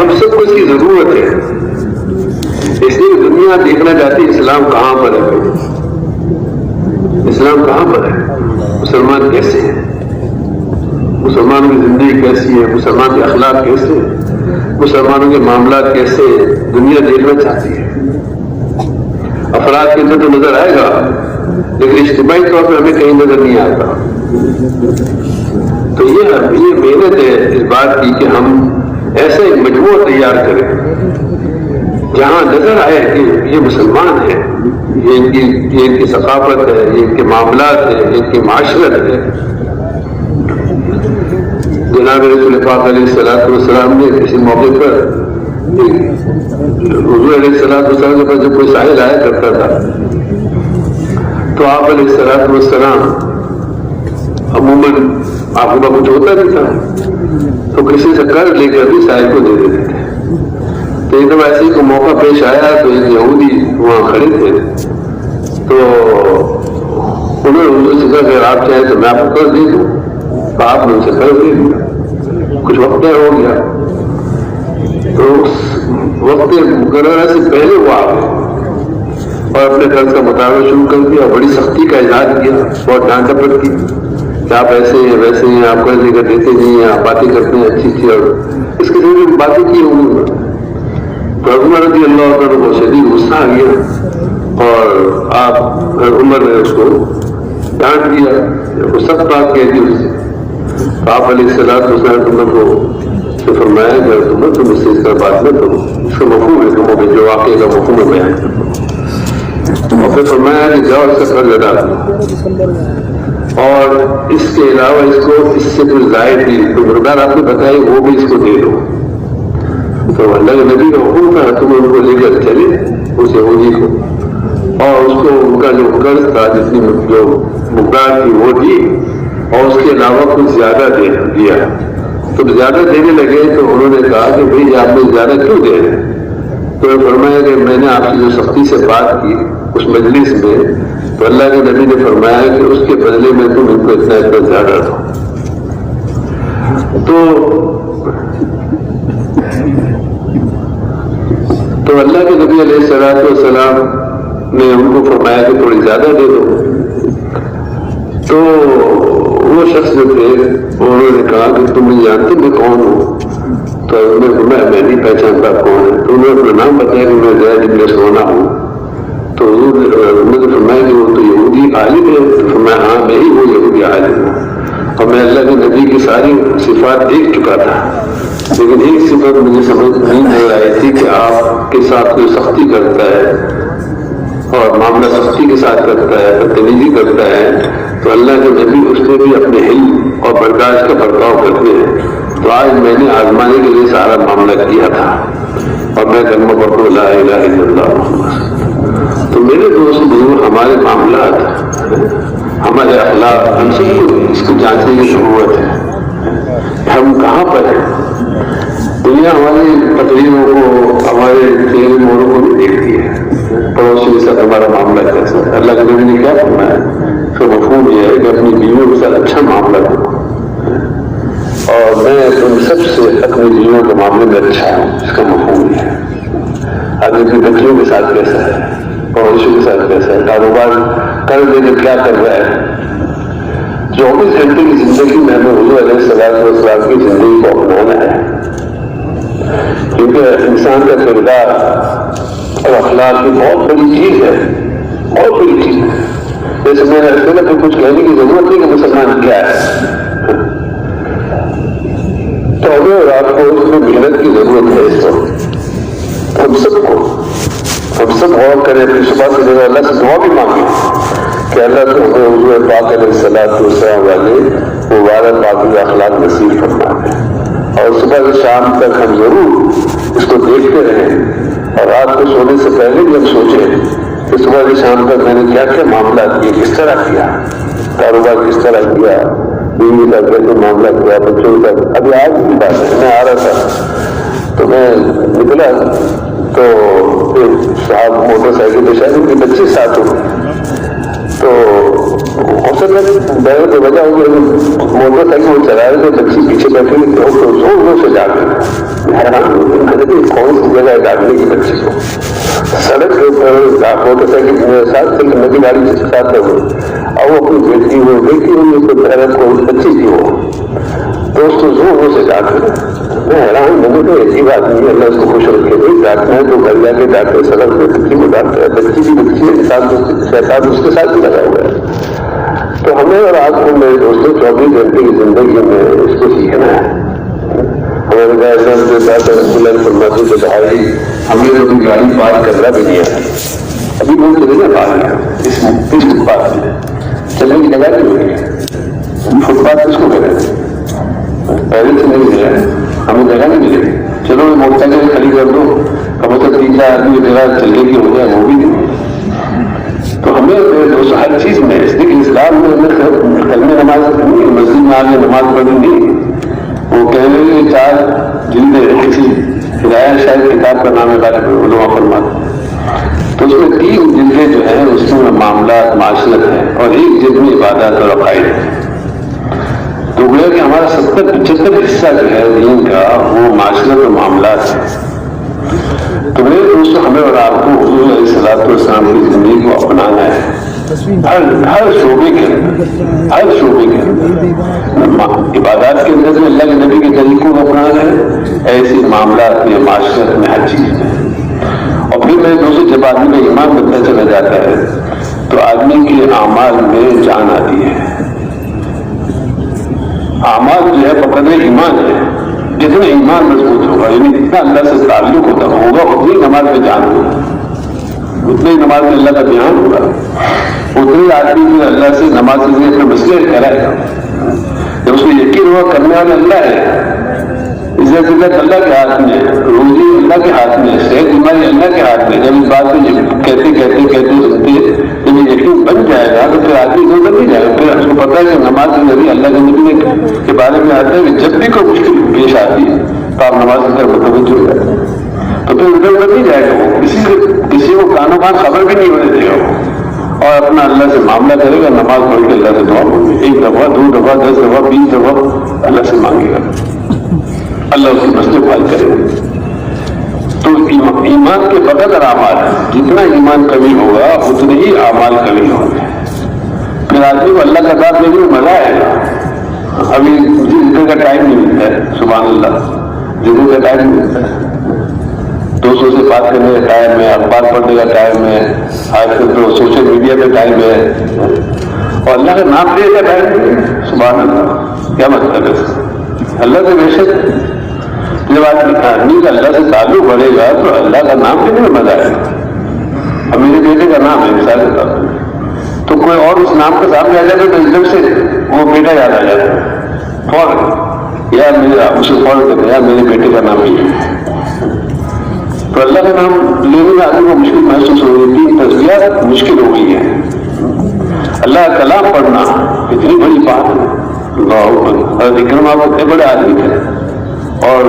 ہم سب کو اس کی ضرورت ہے، اس لیے دنیا دیکھنا چاہتی ہے اسلام کہاں پر ہے، اسلام کہاں پر ہے، مسلمان کیسے ہیں، مسلمانوں کی زندگی کیسی ہے، مسلمان کے اخلاق کیسے ہیں، مسلمانوں کے معاملات کیسے ہیں، دنیا دیکھنا چاہتی ہے۔ افراد کے اندر تو نظر آئے گا لیکن اجتماعی طور پہ ہمیں کہیں نظر نہیں آتا۔ تو یہ محنت ہے اس بات کی کہ ہم ایسا ایک مجموعہ تیار کریں جہاں نظر آئے کہ یہ مسلمان ہے، یہ ان کی ثقافت ہے، یہ ان کے معاملات ہے، ان کی معاشرت ہے۔ جناب رسول پاک علیہ الصلوۃ والسلام نے کسی موقع پر حضور علیہ الصلوۃ والسلام کے پاس جب کوئی سائل آیا کرتا تھا تو آپ علیہ الصلوۃ والسلام عموماً آپ کو کچھ ہوتا نہیں تھا تو کسی سے قرض لے کر بھی سائل کو دے دیتے تھے۔ تو ایک دم ایسے ہی کو موقع پیش آیا تو ایک یہودی وہاں کھڑے تھے تو انہوں نے حضور سے کہا کہ اگر آپ چاہیں تو میں آپ کو قرض دے دوں، تو آپ نے ان سے قرض دے دیا۔ کچھ وقت ہو گیا تو اس وقت مقررہ سے پہلے وہ آ گئے اور اپنے قرض کا مطالبہ شروع کر دیا، بڑی سختی کا اظہار کیا، بہت ڈانٹ ڈپٹ کی کہ آپ ایسے ہیں ویسے ہیں، آپ قرض لے کر دیتے نہیں ہیں، آپ باتیں کرتے ہیں اچھی اچھی، اور اس قسم کی باتیں کی ہوں۔ تو عمر رضی اللہ عنہ کو شدید غصہ آ گیا اور آپ عمر نے اس کو ڈانٹ دیا، وہ سخت بات کہہ دی اس سے۔ تو آپ علیہ الصلوۃ والسلام عمر کو فرمایا کہ عمر تم اس سے اس طرح بات نہ کرو، اس کا مفہوم ہے تمہیں جو واقعے کا مفہوم ہے بیان کرو۔ اور پھر فرمایا کہ جاؤ اس کا قرض ادا کرو، اور اس کے علاوہ اس کو اس سے کچھ زائد بھی تو مقدار آپ نے بتائی وہ بھی اس کو دے دو۔ تو اللہ کے نبی کا حکم تھا تم ان کو لے کر چلے اس یہودی کو، اور اس کو ان کا جو قرض تھا جتنی جو مقدار تھی وہ دی اور اس کے علاوہ کچھ زیادہ دیا۔ تو زیادہ دینے لگے تو انہوں نے کہا کہ بھئی آپ نے زیادہ کیوں دے رہے ہیں؟ تو فرمایا کہ میں نے آپ سے جو سختی سے بات کی اس مجلس میں، تو اللہ کے نبی نے فرمایا کہ اس کے بدلے میں تم ان کو اتنا زیادہ دو. تو اللہ کے نبی علیہ الصلوۃ والسلام نے ان کو فرمایا کہ تھوڑی زیادہ دے دو. تو وہ شخص جو تھے انہوں نے کہا کہ تم نہیں جانتے میں کون ہوں؟ تو انہوں نے فرمایا میں نہیں پہچانتا کون ہے. تو انہوں نے اپنا نام بتایا کہ میں زید ابن سونا ہوں. تو انہوں نے فرمایا کہ وہ تو یہودی عالم ہے. تو فرمایا ہاں میں ہی وہ یہودی عالم ہوں، اور میں اللہ کے نبی کی ساری صفات دیکھ چکا تھا، لیکن ایک صفت مجھے سمجھ نہیں لگ رہی تھی کہ آپ کے ساتھ کوئی سختی کرتا ہے اور معاملہ سختی کے ساتھ کرتا ہے، بدتمیزی کرتا ہے. تو اللہ کے نبی اس میں بھی اپنے حلم اور برداشت کا برتاؤ کرتے ہیں. تو آج میں نے آزمانے کے لیے سارا معاملہ کیا تھا اور میں کلمہ پڑھ لا الہ الا اللہ محمد. تو میرے دوست بزرگ، ہمارے معاملات، ہمارے اخلاق، ہم سب کو اس کو جانچنے کی ضرورت ہے. ہم کہاں پر ہیں؟ دنیا ہماری تقریروں کو، ہمارے تیل موروں کو بھی دیکھتی ہے. پڑوسی کے ساتھ ہمارا معاملہ کیسا ہے؟ اللہ کے نبی نے کیا فرمایا؟ اس کا مفہوم یہ ہے کہ اپنی بیویوں کے ساتھ اچھا معاملہ کرو، اور میں تم سب سے اپنی بیویوں کے معاملے میں اچھا ہوں. اس کا مفہوم یہ ہے. آدمی کی بچیوں کے ساتھ کیسا ہے، پڑوسیوں کے ساتھ کیسا ہے، کاروبار کر دے کے کیا کر رہا ہے. 24 گھنٹے کی زندگی میں ہمیں حضور علیہ الصلوۃ والسلام کی زندگی کو اپنانا ہے، کیونکہ انسان کا کردار اور اخلاق کی بہت بڑی چیز ہے، بہت بڑی چیز ہے. جیسے میں نے پہلے تو کچھ کہنے کی ضرورت نہیں کہ مسلمان کیا ہے، تو ہمیں اور آپ کو اس میں محنت کی ضرورت ہے. اس کو ہم سب غور کریں، پھر صبح سے جگہ اللہ سے دعا بھی مانگیں کہ اللہ تو ہمیں حضور پاک علیہ الصلوۃ والسلام والے مبارک پاک اخلاق نصیب فرما دیں. اور صبح سے شام تک ہم ضرور اس کو دیکھتے رہیں، اور رات کو سونے سے پہلے بھی ہم سوچیں کہ صبح سے شام تک میں نے کیا کیا معاملات کیے، کس طرح کیا، کاروبار کس طرح کیا، بیوی کا کیسے معاملہ کیا، بچوں کا. ابھی آج کی بات ہے، میں آ رہا تھا تو میں نکلا تو صاحب موٹر سائیکل پہ شاید ان کے بچے ساتھ ہو، تو اوسط میں بیٹھے تو وجہ ہو گئی موٹر سائیکل وہ چلا رہے تھے، بچی پیچھے بیٹھے تو زور سے ڈال رہے. کون سی جگہ ہے ڈالنے کی بچی کو؟ سڑک کے اوپر موٹر سائیکل میرے ساتھ چل نئی گاڑی کے ساتھ ہے وہ، اور وہ اپنی بیٹی ہوئی اس کو حیرت کو بچی تھی وہ، تو اس کو زور سے ڈال رہے. میں حیران، میں نے تو ایسی بات نہیں ہے، اللہ اس کو خوش رکھے. بھائی ڈانٹنا ہے تو گھر جا کے ڈانٹے، سڑک پہ بچی کو ڈانٹتا ہے، بچی کی بچی ہے، شیطان اس کے ساتھ ہی لگا ہوا ہے. تو ہمیں اور آپ کو میرے دوستوں 24 گھنٹے کی زندگی میں اس کو سیکھنا ہے. ہمارے گائے فرماتے تھے بھائی ہمیں تو گاڑی پار کرنا بھی نہیں ہے، ابھی وہ چلے نا پار اس فٹ پاتھ میں چلنے کی جگہ نہیں ہوئی. فٹ پاتھ کس کو کریں؟ پہلے سے نہیں ملا، ہمیں جگہ نہیں ملے. چلو موٹر سائیکل کھڑی کر دو، کم از کم 3-4 آدمی جگہ چلنے کی ہو جائے، وہ بھی نہیں. تو ہمیں دوستوں ہر چیز میں، اس لیے اسلام میں ہمیں کلمہ نماز پڑھنی ہے، مسجد میں آنے نماز پڑھنی نہیں. وہ کہنے لگے 4 جلدیں کسی ہدایت شاید کتاب کا نام ہے علماء فرماتے، تو اس میں 3 جلدیں جو ہیں اس میں معاملات معاشرت ہے، اور 1 جلد میں عبادات اور عقائد ہے. تو گویا کہ ہمارا 70-75 حصہ جو ہے دین کا وہ معاشرت اور معاملات ہے. تو میرے دوستوں ہمیں اور آپ کو حضور علیہ الصلوۃ والسلام کی زندگی کو اپنانا ہے، ہر شعبے کے عبادات کے اندر میں اللہ کے نبی کے طریقوں کو اپنانا ہے، ایسے معاملات میں، معاشرت میں، ہر چیز میں. اور پھر میرے دوستوں جب آدمی کا ایمان بنتا چلا جاتا ہے تو آدمی کے اعمال میں جان آتی ہے. اعمال جو ہے بقدر ایمان ہے، جتنا ایمان مضبوط ہوگا، یعنی جتنا اللہ سے تعلق ہوگا اتنی نماز میں جان ہوگا، اتنی نماز میں اللہ کا دھیان ہوگا، اتنی آدمی جو اللہ سے نماز کے لیے اپنے مسئلے کرائے گا. جب اس کو یقین ہوا کرنے والا اللہ ہے، عزت اللہ کے ہاتھ میں، روزی اللہ کے ہاتھ میں، صحت بیماری اللہ کے ہاتھ میں. جب اس بات کو کہتے سنتے جب یقین بن جائے گا تو پھر آدمی ادھر نہیں جائے گا. پھر اس کو پتا ہے کہ نماز کے نبی اللہ کے نبی کے بارے میں آتا ہے کہ جب بھی کوئی مشکل پیش آتی ہے تو آپ نماز کی طرف متوجہ ہو جائے، تو پھر ادھر نہیں جائے گا. وہ کسی کو کانوں کان خبر بھی نہیں ہونے دے گا اور اپنا اللہ سے معاملہ کرے گا، نماز پڑھ کے اللہ سے دعا مانگے، 1 دفعہ 2 دفعہ 10 دفعہ 20 دفعہ اللہ سے مانگے گا، اللہ اس کے مسئلے کو حل کرے گا۔ تو ایمان کے بقدر اعمال، جتنا ایمان کمی ہوگا اتنے ہی اعمال کمی ہوں گے، پھر آدمی کو اللہ کا بات دینے میں مزہ آئے گا۔ ابھی ذکر کا ٹائم نہیں ملتا ہے، سبحان اللہ، ذکر کا ٹائم نہیں ملتا ہے، دوستوں سے بات کرنے کا ٹائم ہے، اخبار پڑھنے کا ٹائم ہے، آج کل تو سوشل میڈیا پہ ٹائم ہے، اور اللہ کا نام لینے کا ٹائم ہے۔ سبحان اللہ، کیا مطلب ہے؟ اللہ سے بے شک جب آدمی کا اللہ سے تعلق بڑھے گا تو اللہ کا نام لینے میں مزہ آئے گا۔ اب میرے بیٹے کا نام ہے مثال کے طور پر، تو کوئی اور اس نام کے سامنے آ جائے تو ایک دم سے وہ بیٹا یاد آ جاتا ہے، فوراً یار میرا، اسے فوراً کہتے ہیں یار میرے بیٹے کا نام ہی ہے۔ تو اللہ کا نام لینے میں آدمی کو مشکل محسوس ہو رہی ہے، تصویرات مشکل ہو گئی ہے۔ اللہ کا کلام پڑھنا اتنی بڑی بات ہے، اور اکرم آپ اتنے بڑے آدمی تھے اور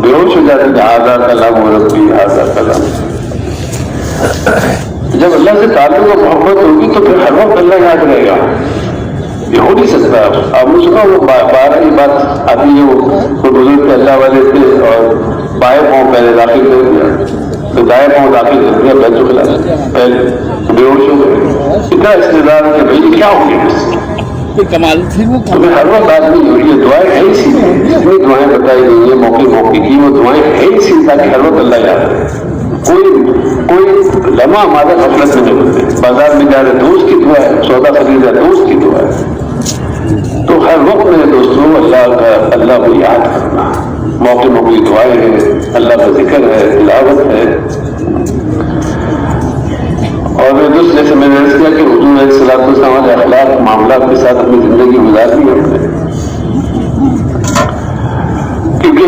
بے ہوش ہو جاتے تھے، آدھا کلام و ربی آدھا کلام۔ جب اللہ سے تعلق و محبت ہوگی تو پھر ہر وقت اللہ یاد رہے گا، یہ ہو نہیں سکتا۔ آپ نے سنا وہ 12 کی بات آتی ہے، وہ بزرگ اللہ والے تھے اور بائیں پاؤں پہلے داخل کر دیا تو دائیں پاؤں داخل کر دیا، بیت الخلا پہلے بے ہوش ہو گئے، اتنا استعداد کہ بھائی کیا ہو گیا کمال تمہیں ہر وقت آدمی ہوئی ہے، دعائیں ہے ہی سی، جتنی دعائیں بتائی گئی ہیں موقع کی، وہ دعائیں ہے ہی سی تاکہ ہر وقت اللہ یاد رہے۔ کوئی لمحہ ہمارا غفلت نہیں بنتے، بازار میں جا رہے تو اس کی دعا ہے، سودا خرید رہا تو اس کی دعا ہے۔ تو ہر وقت میرے دوستوں اللہ کو یاد کرنا، موقع دعائیں ہیں، اللہ کا ذکر ہے، تلاوت ہے۔ اور میں دوست جیسے میں نے عرض کیا کہ حضور علیہ الصلوۃ والسلام والے اخلاق معاملات کے ساتھ اپنی زندگی گزارنی ہے ہم نے، کیونکہ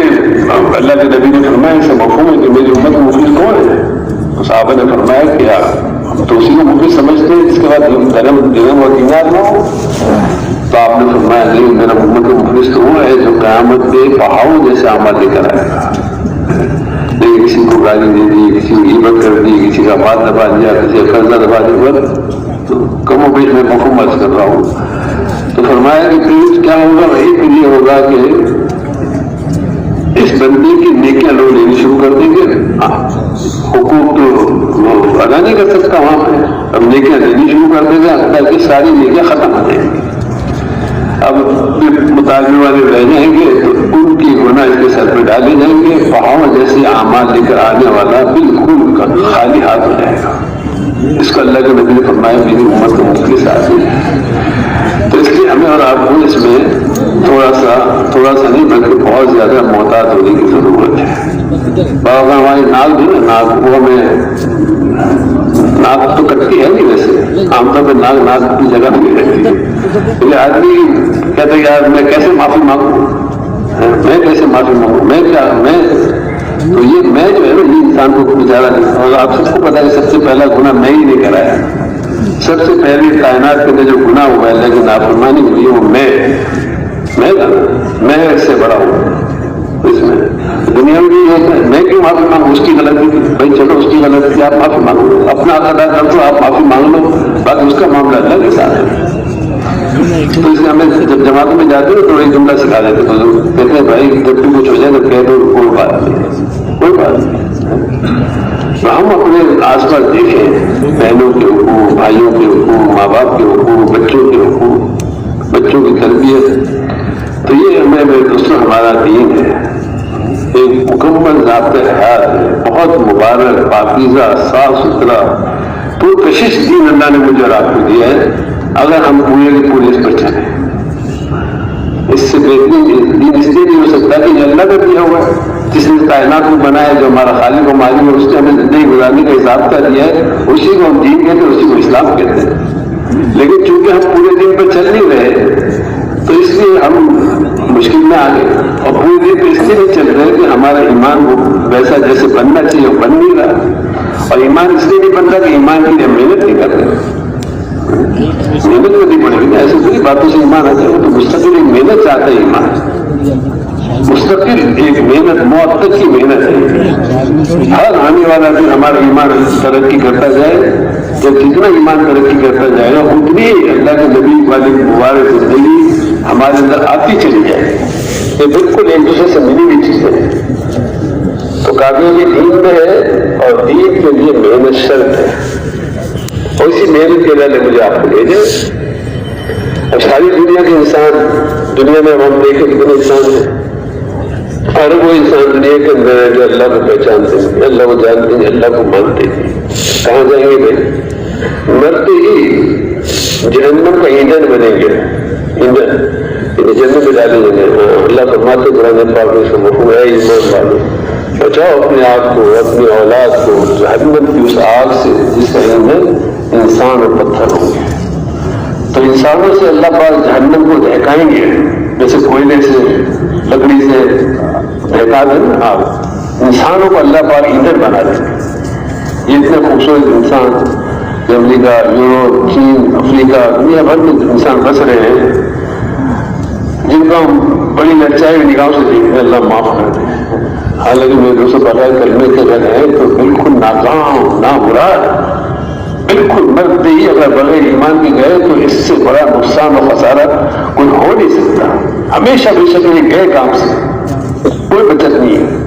اللہ کے نبی نے فرمایا اسے مفہوم ہے کہ میری امت میں مفلس کون ہے؟ تو صحابہ نے فرمایا کہ ہم تو اسی کو مفلس سمجھتے ہیں جس کے بعد درم اور دینار نہ ہو۔ تو آپ نے فرمایا نہیں، میرا امت کا مفلس تو وہ ہے جو قیامت پہ پہاڑوں جیسے عمل لے کر آئے گا، نہیں کسی کو گالی دے دی، کسی کو غیبت کر دی، کسی کا بات دبا دیا، کسی کا قرضہ دبا دیا، تو کم و بیش میں مفہوم عرض کر رہا ہوں۔ تو فرمایا کہ پھر کیا ہوگا؟ وہی پھر یہ ہوگا کہ اس بندے کی نیکیاں لوگ لینی شروع کر دیں گے، حقوق تو وہ ادا نہیں کر سکتا وہاں پہ، اب نیکیاں لینی شروع کر دے گا تاکہ ساری نیکیاں ختم ہو جائیں گی۔ اب مطالبے والے رہ جائیں گے تو ان کی گناہ اس کے سر پہ ڈالے جائیں گے، پہاڑ جیسے اعمال لے کر آنے والا بالکل خالی ہاتھ ہو جائے گا۔ اس کو اللہ کے نبی نے فرمایا میری امت کو مفلس آدمی ہے۔ تو اس لیے ہمیں اور آپ کو اس میں تھوڑا سا نہیں بلکہ بہت زیادہ محتاط ہونے کی ضرورت ہے۔ بابا ہماری ناک جو ہے ناک، وہ ہمیں ناک تو کٹتی ہے نہیں، ویسے عام طور پہ ناک کی جگہ نہیں رہتی ہے۔ یہ آدمی کہتے ہیں یار میں کیسے معافی مانگوں، میں کیسے معافی مانگوں، میں تو یہ میں جو ہے نا یہ انسان کو بیچارہ، اور آپ سب کو پتا ہے سب سے پہلا گناہ میں ہی نہیں کرایا، سب سے پہلی کائنات کے جو گناہ ہوا ہے لیکن نافرمانی ہوئی ہے وہ میں اس سے بڑا ہوں۔ اس میں دنیا میں بھی ہے، میں کیوں معافی مانگوں؟ اس کی غلطی تھی بھائی، چلو اس کی غلطی تھی، آپ معافی مانگو، اپنا ادا کر دو، آپ معافی مانگ لو، باقی اس کا معاملہ اللہ کے ساتھ ہے۔ تو اس لیے ہمیں جب جماعتوں میں جاتے ہیں تو ایک جملہ سکھا دیتے بزرگ، کہتے ہیں بھائی جب بھی کچھ ہو جائے تو کہہ دو کوئی بات نہیں، کوئی بات نہیں۔ تو ہم اپنے آس پاس دیکھیں بہنوں کے حقوق، بھائیوں کے حقوق، ماں باپ کے حقوق، بچوں کے حقوق، بچوں کی تربیت، تو یہ ہمیں میرے دوستوں ہمارا دین ہے، ایک مکمل ضابطۂ حیات ہے، بہت مبارک، پاکیزہ، صاف ستھرا پرکشش دین اللہ نے مجھے اور آپ کو دیا ہے۔ اگر ہم پورے کے پورے اس پر چلیں، اس سے بہترین دین اس لیے نہیں ہو سکتا کہ یہ اللہ کا دیا ہوا ہے، جس نے کائنات کو بنایا، جو ہمارا خالق و مالک ہے، اس نے ہمیں زندگی گزارنے کا حساب کا دیا ہے، اسی کو ہم دین کہتے ہیں، اسی کو اسلام کہتے ہیں۔ لیکن چونکہ ہم پورے دین پر چل نہیں رہے تو اس لیے ہم مشکل میں آ گئے، اور پورے دین پہ اس لیے نہیں چل رہے کہ ہمارا ایمان ویسا جیسے بننا چاہیے وہ بن نہیں رہا، اور ایمان اس لیے نہیں بن رہا کہ ایمان کے لیے محنت نہیں کر رہے۔ محنت کرنی پڑے گی، ایسے پوری باتوں سے ایمان آ جائے گا، تو مستقل ایک محنت چاہتا ہے ایمان، مستقل ایک محنت، موت تک کی محنت ہے۔ ہر آنے والا دن ہمارا ایمان ترقی کرتا جائے، جب جتنا ایمان ترقی کرتا جائے گا اتنی اللہ کے نبی والی مبارک زندگی ہمارے اندر آتی چلی جائے. یہ بالکل ایک دوسرے سے ملی ہوئی چیزیں ہیں. تو کامیابی دین میں ہے اور دین کے لیے محنت شرط ہے، اور اسی محنت کے لیے مجھے آپ کو بھیجے. اب ساری دنیا کے انسان، دنیا میں ہم دیکھیں کتنے انسان ہیں، اور وہ انسان دنیا کے اندر ہے جو اللہ کو پہچانتے ہیں، اللہ کو جانتے ہیں، اللہ کو مانتے ہیں. کہاں جائیں گے بھائی؟ مرتے ہی جہنم کا ایندھن بنیں گے. ایندھن جنت میں ڈالے جائیں گے. اللہ فرماتے قرآن پاک میں سے مفہوم ہے ایمان والو، بچاؤ اپنے آپ کو، اپنی اولاد کو جہنم کی اس آگ سے جس کا ایندھن انسان اور پتھر ہوں گے. تو انسانوں سے اللہ پاک جہنم کو دہکائیں گے، جیسے کوئلے سے، لکڑی سے دہکا دیں نا آگ. انسانوں کو اللہ پاک ایندھن بنا دیں گے. یہ اتنے خوبصورت انسان جو امریکہ، یورپ، چین، افریقہ، دنیا بھر میں انسان بس رہے ہیں، جن کو ہم بڑی لچائی نگاہوں سے دیکھتے ہیں، اللہ معاف کر دے. حالانکہ میرے دوستوں بغیر کلمے کے گھر ہیں تو بالکل ناکام، نامراد، بالکل مرتے ہی اگر بغیر ایمان کے گئے تو اس سے بڑا نقصان و خسارہ کوئی ہو نہیں سکتا. ہمیشہ بے شک یہ گئے کام سے کوئی بچت نہیں ہے.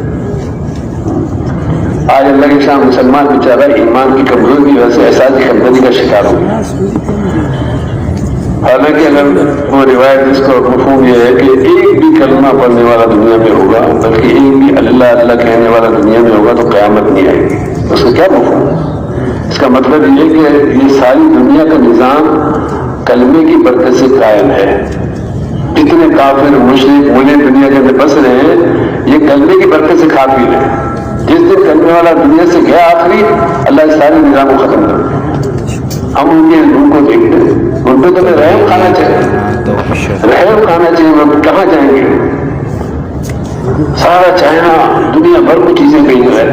آج اللہ کے شام مسلمان بیچارہ ایمان کی کمزوری کی وجہ سے احساس کمزوری کا شکار ہو گیا. حالانکہ اگر وہ روایت اس کا مفہوم یہ ہے کہ ایک بھی کلمہ پڑھنے والا دنیا میں ہوگا، بلکہ ایک بھی اللہ اللہ کہنے والا دنیا میں ہوگا تو قیامت نہیں آئے گی. اس کا کیا مفہوم؟ اس کا مطلب یہ کہ یہ ساری دنیا کا نظام کلمے کی برکت سے قائم ہے. جتنے کافر مشرک ملے دنیا کے اندر بس رہے ہیں یہ کلمے کی برکت سے کھا پی رہے ہیں. جس دن کلمے والا دنیا سے گیا آخری، اللہ اس سارے نظام کو ختم کر دیا. ہم ان کے روح کو دیکھتے ہیں، ان پہ تو رحم کھانا چاہیے، رحم کھانا چاہیے. وہ کہاں جائیں گے؟ سارا چائنا، دنیا بھر کی چیزیں کہیں ہے،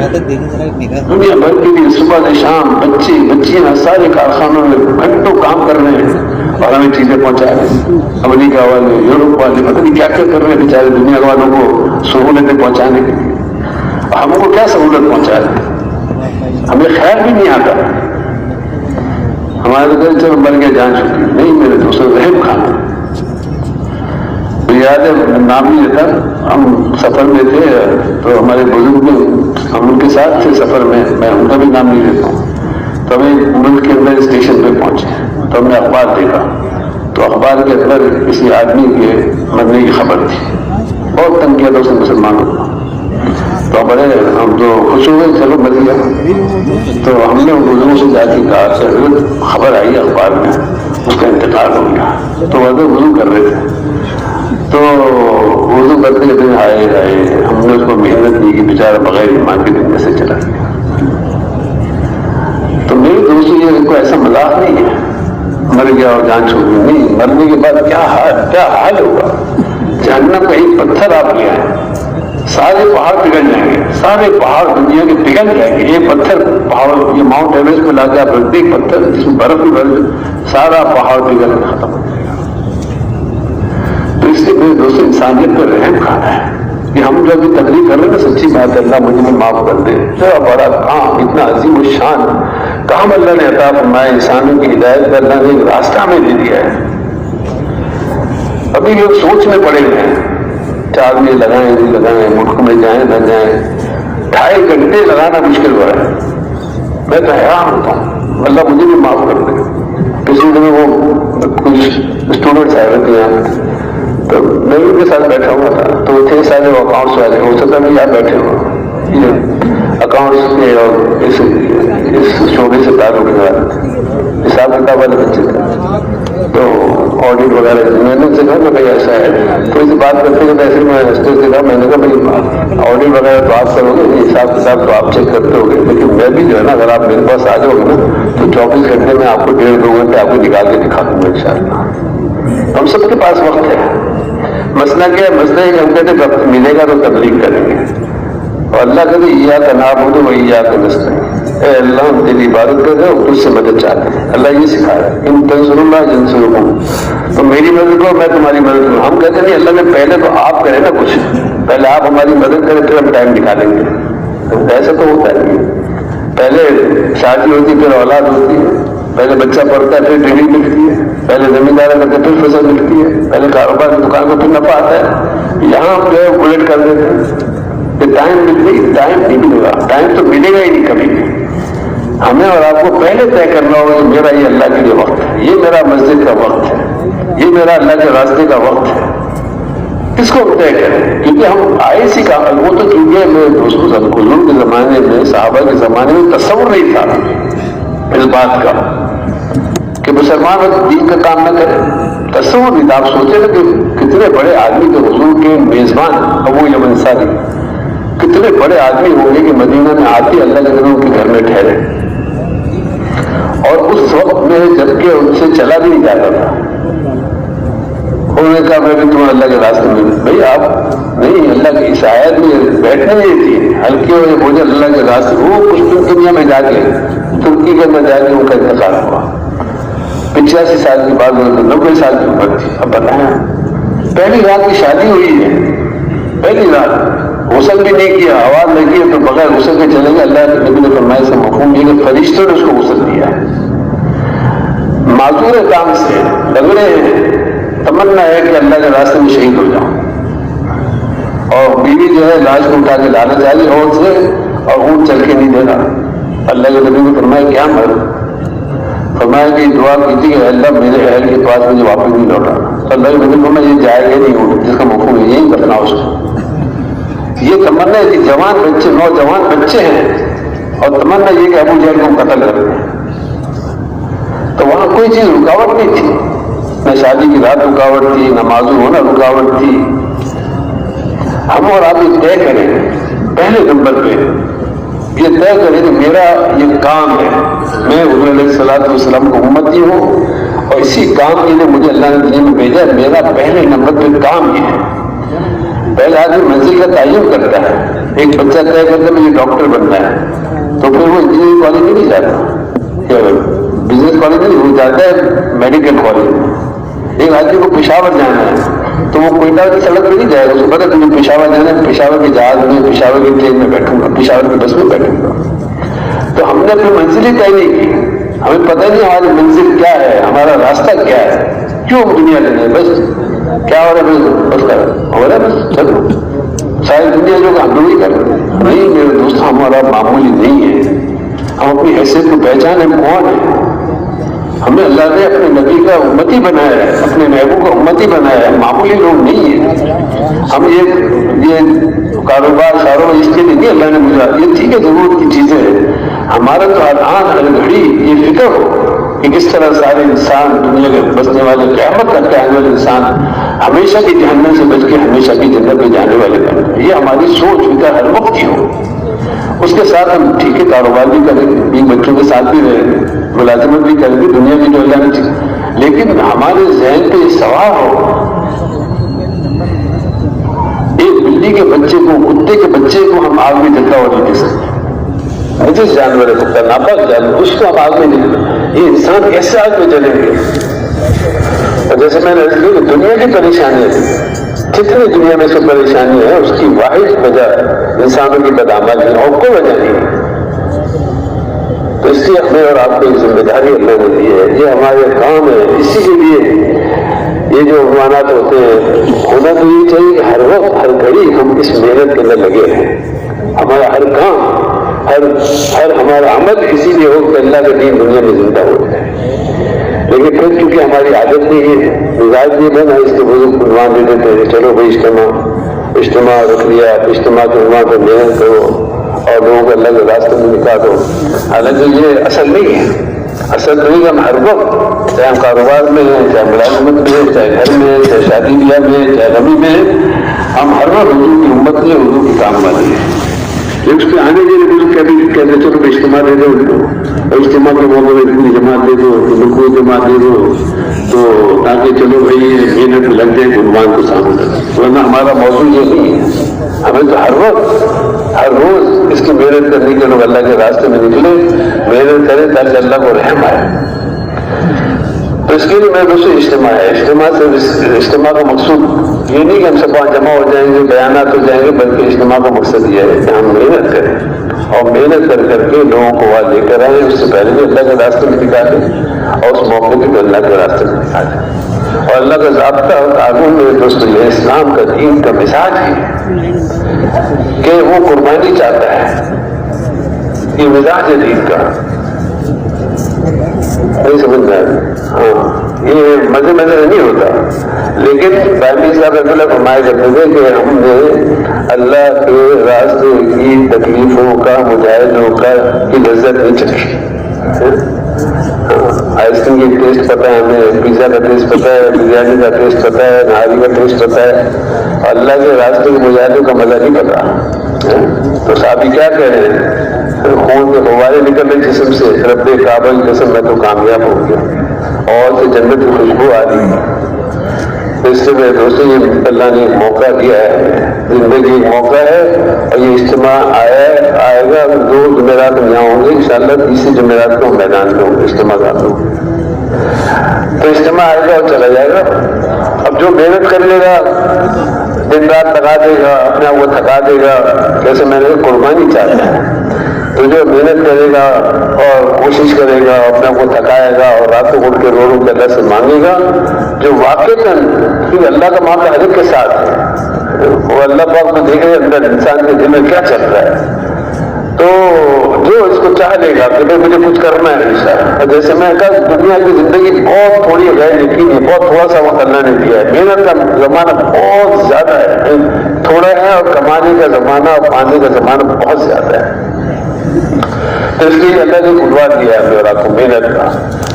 دنیا بھر کے لیے صبح سے شام بچے بچیاں سارے کارخانوں میں گھنٹوں کام کر رہے ہیں اور ہمیں چیزیں پہنچا رہے ہیں. امریکہ والے، یورپ والے پتہ نہیں کیا کیا کر رہے ہیں بیچارے دنیا والوں کو سہولتیں پہنچانے کے لیے. ہم کو کیا سہولت پہنچا رہے ہیں؟ ہمیں خیال بھی نہیں آتا. ہمارے گھر چلو مر گیا جان چکی نہیں، میرے دوستوں رحم کھانا. یاد ہے نام نہیں لیتا، ہم سفر میں تھے تو ہمارے بزرگ میں ہم ان کے ساتھ تھے سفر میں، میں ان کا بھی نام نہیں لیتا ہوں. تو ہمیں ملک کے اندر اسٹیشن پہ پہنچے تو ہم نے اخبار دیکھا، تو اخبار کے اندر کسی آدمی کے مرنے کی خبر تھی. بہت تنگ کیا تھا اس نے مسلمانوں کو. تو بڑے ہم تو خوش ہوئے، چلو مر گیا. تو ہم نے بزرگوں سے جا کے کہا کہ خبر آئی اخبار میں اس کا انتقال ہو گیا. تو وہ وضو کر رہے تھے، تو وضو کرتے ہوئے آئے آئے ہم نے اس کو محنت دی کہ بیچارہ بغیر ایمان کے دنیا سے چلا گیا. تو میرے دوستوں یہ کوئی ایسا مذاق نہیں ہے مر گیا اور جان چھوڑ گئی، نہیں. مرنے کے بعد کیا حال ہوگا؟ جہنم کا ایک پتھر آپ لے آئے، سارے پہاڑ پگھل جائیں گے، سارے پہاڑ دنیا کے پگھل جائیں گے. ایک پتھر پہاڑ، یہ ماؤنٹ ایوریسٹ پہ لا کے آپ رکھتے ایک پتھر جس میں برف بھی بھر سارا پہاڑ پگھل ختم ہو جائے گا. تو اس لیے میرے دوستوں انسانیت پر رحم کھانا ہے. کہ ہم جو ابھی تقریر کر رہے ہیں نا، سچی بات ہے، اللہ مجھے معاف کر دے. اتنا بڑا کام، اتنا عظیم الشان کام اللہ نے عطا فرمایا. انسانوں کی ہدایت کا اللہ نے ایک راستہ ہمیں دے دیا ہے. ابھی لوگ سوچ میں پڑے ہوئے ہیں، 4 بجے لگائیں نہیں لگائیں، ملک میں جائیں نہ جائیں. 2.5 گھنٹے لگانا مشکل ہوا ہے. میں تو حیران ہوتا ہوں، اللہ مجھے بھی معاف کر دے. کسی دن وہ کچھ اسٹوڈنٹس آئے ہوئے تھے یہاں، تو میں ان کے ساتھ بیٹھا ہوا تھا. تو وہ تھے سارے اکاؤنٹس والے، ہو سکتا ہے یہاں بیٹھے ہو، اکاؤنٹس کے اور اس شعبے سے تعلق رکھنے والے تھے، حساب کتاب والے بچے تھے. تو آڈٹ وغیرہ میں نے ان سے کہا کہ بھائی ایسا ہے. تو اس بات کرتے ہوئے ایسے میں اسٹیج سے کہا، میں نے کہا بھائی آڈٹ وغیرہ تو آپ کرو گے، حساب کتاب تو آپ چیک کرتے ہو گے، لیکن میں بھی جو ہے نا اگر آپ میرے پاس آ جاؤ گے نا تو 24 گھنٹے میں آپ کو 1.5-2 گھنٹے آپ کو نکال کے دکھا دوں گا انشاءاللہ. ہم سب کے پاس وقت ہے. مسئلہ کیا ہے؟ مسئلہ ہے کہ ہم کہتے ہیں وقت ملے گا تو تبلیغ کریں گے، اور اللہ کہتے ایاک نعبد و ایاک نستعین. اے اللہ ہم تیری عبادت کر رہے ہو، تجھ سے مدد چاہتے ہیں. اللہ یہ سکھا رہا ہے، ان تنصروا اللہ ینصرکم، تو میری مدد کرو میں تمہاری مدد کروں. ہم کہتے نہیں، اللہ نے پہلے تو آپ کرے نا کچھ، پہلے آپ ہماری مدد کریں پھر ہم ٹائم نکالیں گے. ایسا تو ہوتا نہیں. پہلے شادی ہوتی پھر اولاد ہوتی ہے, پہلے بچہ پڑھتا ہے پھر ڈگری ملتی ہے, پہلے زمیندار کرتے پھر فصل ملتی ہے, پہلے کاروبار کی دکان کو پھر نفع آتا ہے. یہاں ہم جو ہے بلٹ کر دیتے ہیں کہ ٹائم مل گئی, ٹائم نہیں ملے گا, ٹائم تو ملے گا ہی نہیں کبھی بھی. ہمیں اور آپ کو پہلے طے کرنا ہوگا کہ میرا یہ اللہ کے لیے وقت ہے, یہ میرا مسجد کا وقت ہے, یہ میرا اللہ کے راستے کا وقت ہے. اس کو طے کریں, کیونکہ ہم آئے اسی کا. وہ تو چونکہ میں حضور کے زمانے میں, صحابہ کے زمانے میں تصور نہیں تھا اس بات کا کہ مسلمان دین کا کام نہ کرے. تصور نہیں تھا. آپ سوچے نا کہ کتنے بڑے آدمی تھے حضور کے میزبان ابو ایوب انصاری, کتنے بڑے آدمی ہوں گے کہ مدینہ میں آتے اللہ کے دنوں کے گھر میں ٹھہرے, اور اس وقت میں جبکہ ان سے چلا بھی نہیں جاتا تھا. انہوں نے کہا میں بھی تمہیں اللہ کے راستے میں. بھائی آپ نہیں, اللہ کی شاید میں بیٹھنے نہیں تھی ہلکی ہوئے مجھے اللہ کے راستے. وہ کچھ دنیا میں جا کے ترکی کے میں جا کے ان کا انتقال ہوا 85 سال کی بات, 90 سال کی عمر تھی. اب بتائیں, پہلی رات کی شادی ہوئی ہے, پہلی رات غسل بھی نہیں کیا, آواز نہیں کی, تو بغیر غسل کے چلے گئے. اللہ کے نبی نے فرمایا سے مفہوم یہ کہ فرشتوں نے اس کو غسل دیا ہے. معذور کام سے لگ رہے ہیں, تمنا ہے کہ اللہ کے راستے میں شہید ہو جاؤں. اور بیوی جو ہے لاش کو اٹھا کے لانا چاہیے اور سے, اور اونٹ چل کے نہیں دے رہا. اللہ کے نبی نے فرمایا کیا مر, فرمایا کہ دعا کی تھی کہ اللہ میرے اہل کے پاس مجھے واپس نہیں لوٹا. اللہ کے نبی فرمایا یہ جائے گا نہیں اونٹ, جس کا مفہوم ہے یہی کرنا اس کو. یہ تمنا ہے کہ جوان بچے, نوجوان بچے ہیں, اور تمنا یہ کہ ابو جہل کو قتل کر دیں. تو وہاں کوئی چیز رکاوٹ نہیں تھی, نہ شادی کی رات رکاوٹ تھی, نہ معذور ہونا رکاوٹ تھی. ہم اور آپ یہ طے کریں پہلے نمبر پہ, یہ طے کریں کہ میرا یہ کام ہے, میں حضور علیہ الصلوۃ والسلام کو امتی ہوں, اور اسی کام کے لیے مجھے اللہ نے دنیا میں بھیجا. میرا پہلے نمبر پہ کام یہ ہے. پہلے آدمی منزل کا تعین کرتا ہے. ایک بچہ طے کرتا ہے مجھے ڈاکٹر بننا ہے, تو پھر وہ انجینئرنگ کالج میں نہیں جاتا, بزنس کالج میں نہیں, وہ جاتا ہے میڈیکل کالج میں. ایک آدمی کو پشاور جانا ہے تو وہ کوئٹہ کی سڑک پہ نہیں جائے گا, اس کو پتا تمہیں پشاور جانا ہے, پشاور کے جہاز میں, پشاور کی ٹرین میں بیٹھوں گا, پشاور کی بس میں بیٹھوں گا. تو ہم نے اپنی منزل ہی طے نہیں کی. ہمیں پتہ نہیں ہماری منزل کیا ہے, ہمارا راستہ کیا ہے, کیوں دنیا لینے. بس کیا ہو رہا ہے, بس ہو رہا ہے, بس چلو ساری دنیا جو ہم لوگ ہی کر رہے ہیں. نہیں میرے دوست, ہمارا معمولی نہیں ہے. ہم اپنی حیثیت کو پہچانے کون ہے. ہمیں اللہ نے اپنے نبی کا امتی بنایا ہے, اپنے محبوب کا امتی بنایا ہے, معمولی لوگ نہیں ہیں. ہم یہ کاروبار اس کے لیے نہیں اللہ نے مجھے, یہ ٹھیک ہے ضرورت کی چیزیں ہیں. ہمارا تو آن ہر گھڑی یہ فکر ہو کہ کس طرح سارے انسان دنیا کے بسنے والے, قیامت تک کے آنے والے انسان ہمیشہ کی جہنم سے بچ کے ہمیشہ کی جنت میں جانے والے بنے. یہ ہماری سوچ فکر ہر وقت کی ہو. اس کے ساتھ ہم ٹھیک ہے کاروبار بھی کریں گے, بیوی بچوں کے ساتھ بھی رہیں گے, ملازمت بھی کریں گے, دنیا کی جو اللہ نے چیز, لیکن ہمارے ذہن پہ یہ سوال ہو, ایک بلی کے بچے کو, کتے کے بچے کو ہم آگ میں جلتا ہوا نہیں دے سکتے. جس جانور ہے کتا, ناپاک جانور, اس کو ہم آگ میں نہیں دے. یہ انسان کیسے آگ میں جلیں گے. اور جیسے میں نے کہ دنیا کی پریشانیاں تھی, جتنی دنیا میں سے پریشانی ہے اس کی واحد وجہ انسانوں کی بدعملی ہے, اور کوئی وجہ نہیں. تو اس لیے ہمیں اور آپ کو ذمہ داری اللہ نے دی ہے, یہ ہمارے کام ہے. اسی کے لیے یہ جو عنوانات ہوتے ہیں, ہونا تو یہ چاہیے کہ ہر وقت ہر گھڑی ہم اس محنت کے اندر لگے رہیں. ہمارا ہر کام, ہر ہمارا عمل اسی لیے ہو کہ اللہ کا دین دنیا میں زندہ ہو جائے. لیکن پھر چونکہ ہماری عادت نہیں ہے, مزاج نہیں بنا, اس کے بزرگ عنوان دے دیتے ہیں, چلو بھائی اجتماع رکھ لیا, اجتماع کے عنوان پر محنت کرو اور لوگوں کو اللہ کے راستے میں نکال دو. حالانکہ یہ اصل نہیں ہے. اصل تو یہ ہم ہر وقت, چاہے ہم کاروبار میں ہیں, چاہے ملازمت میں ہیں, چاہے گھر میں ہیں, چاہے شادی بیاہ میں ہیں, چاہے غمی میں ہیں, ہم ہر وقت حضور کی امت میں, حضور کی کام والے ہیں. اس کے آنے کے لیے کہتے چلو اجتماع دے دو, اجتماع کے موقع میں اتنی جماعت دے دو, رکوع جماعت دے دو, تو تاکہ چلو بھائی محنت لگ جائے عنوان کو سامنے لگا. ورنہ ہمارا موضوع یہ نہیں ہے. ہمیں تو ہر وقت ہر روز اس کی محنت کرنے کے لوگ اللہ کے راستے میں نکلے, محنت کریں تاکہ اللہ کو رحم آئے. تو اس کے لیے میرے دوستوں اجتماع ہے. اجتماع کا مقصود یہ نہیں کہ ہم سب وہاں جمع ہو جائیں گے، بیانات ہو جائیں گے، بلکہ اجتماع کا مقصد یہ ہے کہ ہم محنت کریں اور محنت کر کے لوگوں کو وہاں لے کر آئیں. اس سے پہلے بھی اللہ کے راستے میں نکالیں اور اس موقع پہ اللہ کے راستے میں نکالیں. اور اللہ کا ضابطہ اور قانون میرے دوستوں یہ اسلام کا دین کا مزاج ہے کہ وہ قربانی چاہتا ہے. یہ مزاج ہے دین کا. نہیں سمجھ میں ہاں یہ مزے نہیں ہوتا. لیکن بابی صاحب اللہ فرمایا کرتے تھے کہ ہم نے اللہ کے راستے کی تکلیفوں کا مجاہدوں کا کی لذت نہیں چکھی. آئس کریم کی ٹیسٹ پتہ ہے ہمیں، پیزا کا ٹیسٹ پتہ ہے، بریانی کا ٹیسٹ پتہ ہے، نہاری کا ٹیسٹ پتہ ہے. اللہ کے راستے کے مجاہدوں کا مزہ نہیں پتہ. تو صحابی کیا کہہ رہے ہیں؟ خون کے فوارے نکل رہے جسم سے، رب کعبہ کی قسم میں تو کامیاب ہو گیا اور سے جنت کی خوشبو آ رہی. اس سے میرے دوستوں یہ اللہ نے ایک موقع دیا ہے، زندگی ایک موقع ہے اور یہ اجتماع آئے گا. 2 جمعرات یہاں ہوں گے انشاءاللہ، تیسری جمعرات کو میدان میں ہوں گے اجتماع کا. تو اجتماع آئے گا اور چلا جائے گا. اب جو محنت کر لے گا، دن رات لگا دے گا، اپنے آپ کو تھکا دے گا، جیسے میں نے قربانی چاہتا ہے. تو جو محنت کرے گا اور کوشش کرے گا، اپنے آپ کو تھکائے گا اور رات کو اٹھ کے رو کے اللہ سے مانگے گا، جو واقعتاً کیونکہ اللہ کا معاملہ ہر ایک کے ساتھ ہے، وہ اللہ پاک کو دیکھے اندر انسان کے دل میں کیا چل رہا ہے. تو جو اس کو چاہ لے گا کہ بھائی مجھے کچھ کرنا ہے ہمیشہ. جیسے میں کہا دنیا کی زندگی بہت تھوڑی غیر یقینی ہے، بہت تھوڑا سا وقت اللہ نے دیا ہے. محنت کا زمانہ بہت زیادہ ہے، تھوڑا ہے، اور کمانے کا زمانہ اور پانے کا زمانہ بہت زیادہ ہے. تو اس لیے اللہ نے عنوان دیا ہے میرا کو محنت کا.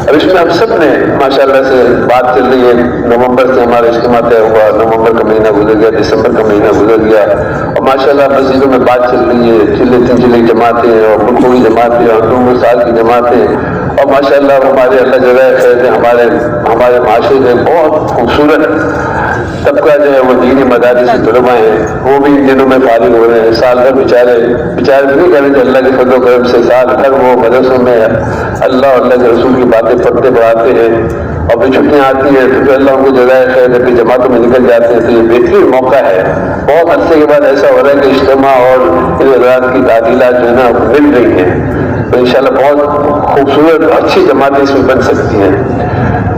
اب اس میں ہم سب نے ماشاءاللہ سے بات چل رہی ہے. نومبر سے ہمارا اجتماع طے ہوا، نومبر کا مہینہ گزر گیا، دسمبر کا مہینہ گزر گیا، اور ماشاءاللہ مسجدوں میں بات چل رہی ہے. چلے جماعتیں اور ملکوں کی جماعتیں اور 2 سال کی جماعتیں. اور ماشاءاللہ ہمارے اللہ جزائے خیر ہمارے معاشرے میں بہت خوبصورت طبقہ جو ہے وہ دینی مدارس سے طلباء ہیں، وہ بھی ان دنوں میں فارغ ہو رہے ہیں. سال بھر بیچارے نہیں کریں کہ اللہ کے فضل و کرم سے سال بھر وہ مدرسوں میں اللہ اور اللہ کے رسول کی باتیں پڑھتے پڑھاتے ہیں. اور پھر چھٹیاں آتی ہیں تو پھر اللہ ان کو جزائے خیر کہ جماعتوں میں نکل جاتے ہیں. تو یہ بہترین موقع ہے. بہت عرصے کے بعد ایسا ہو رہا ہے کہ اجتماع اور حضرات کی تعدیلات جو ہے نا مل رہی ہیں. تو انشاءاللہ بہت خوبصورت اچھی جماعتیں اس میں بن سکتی ہیں.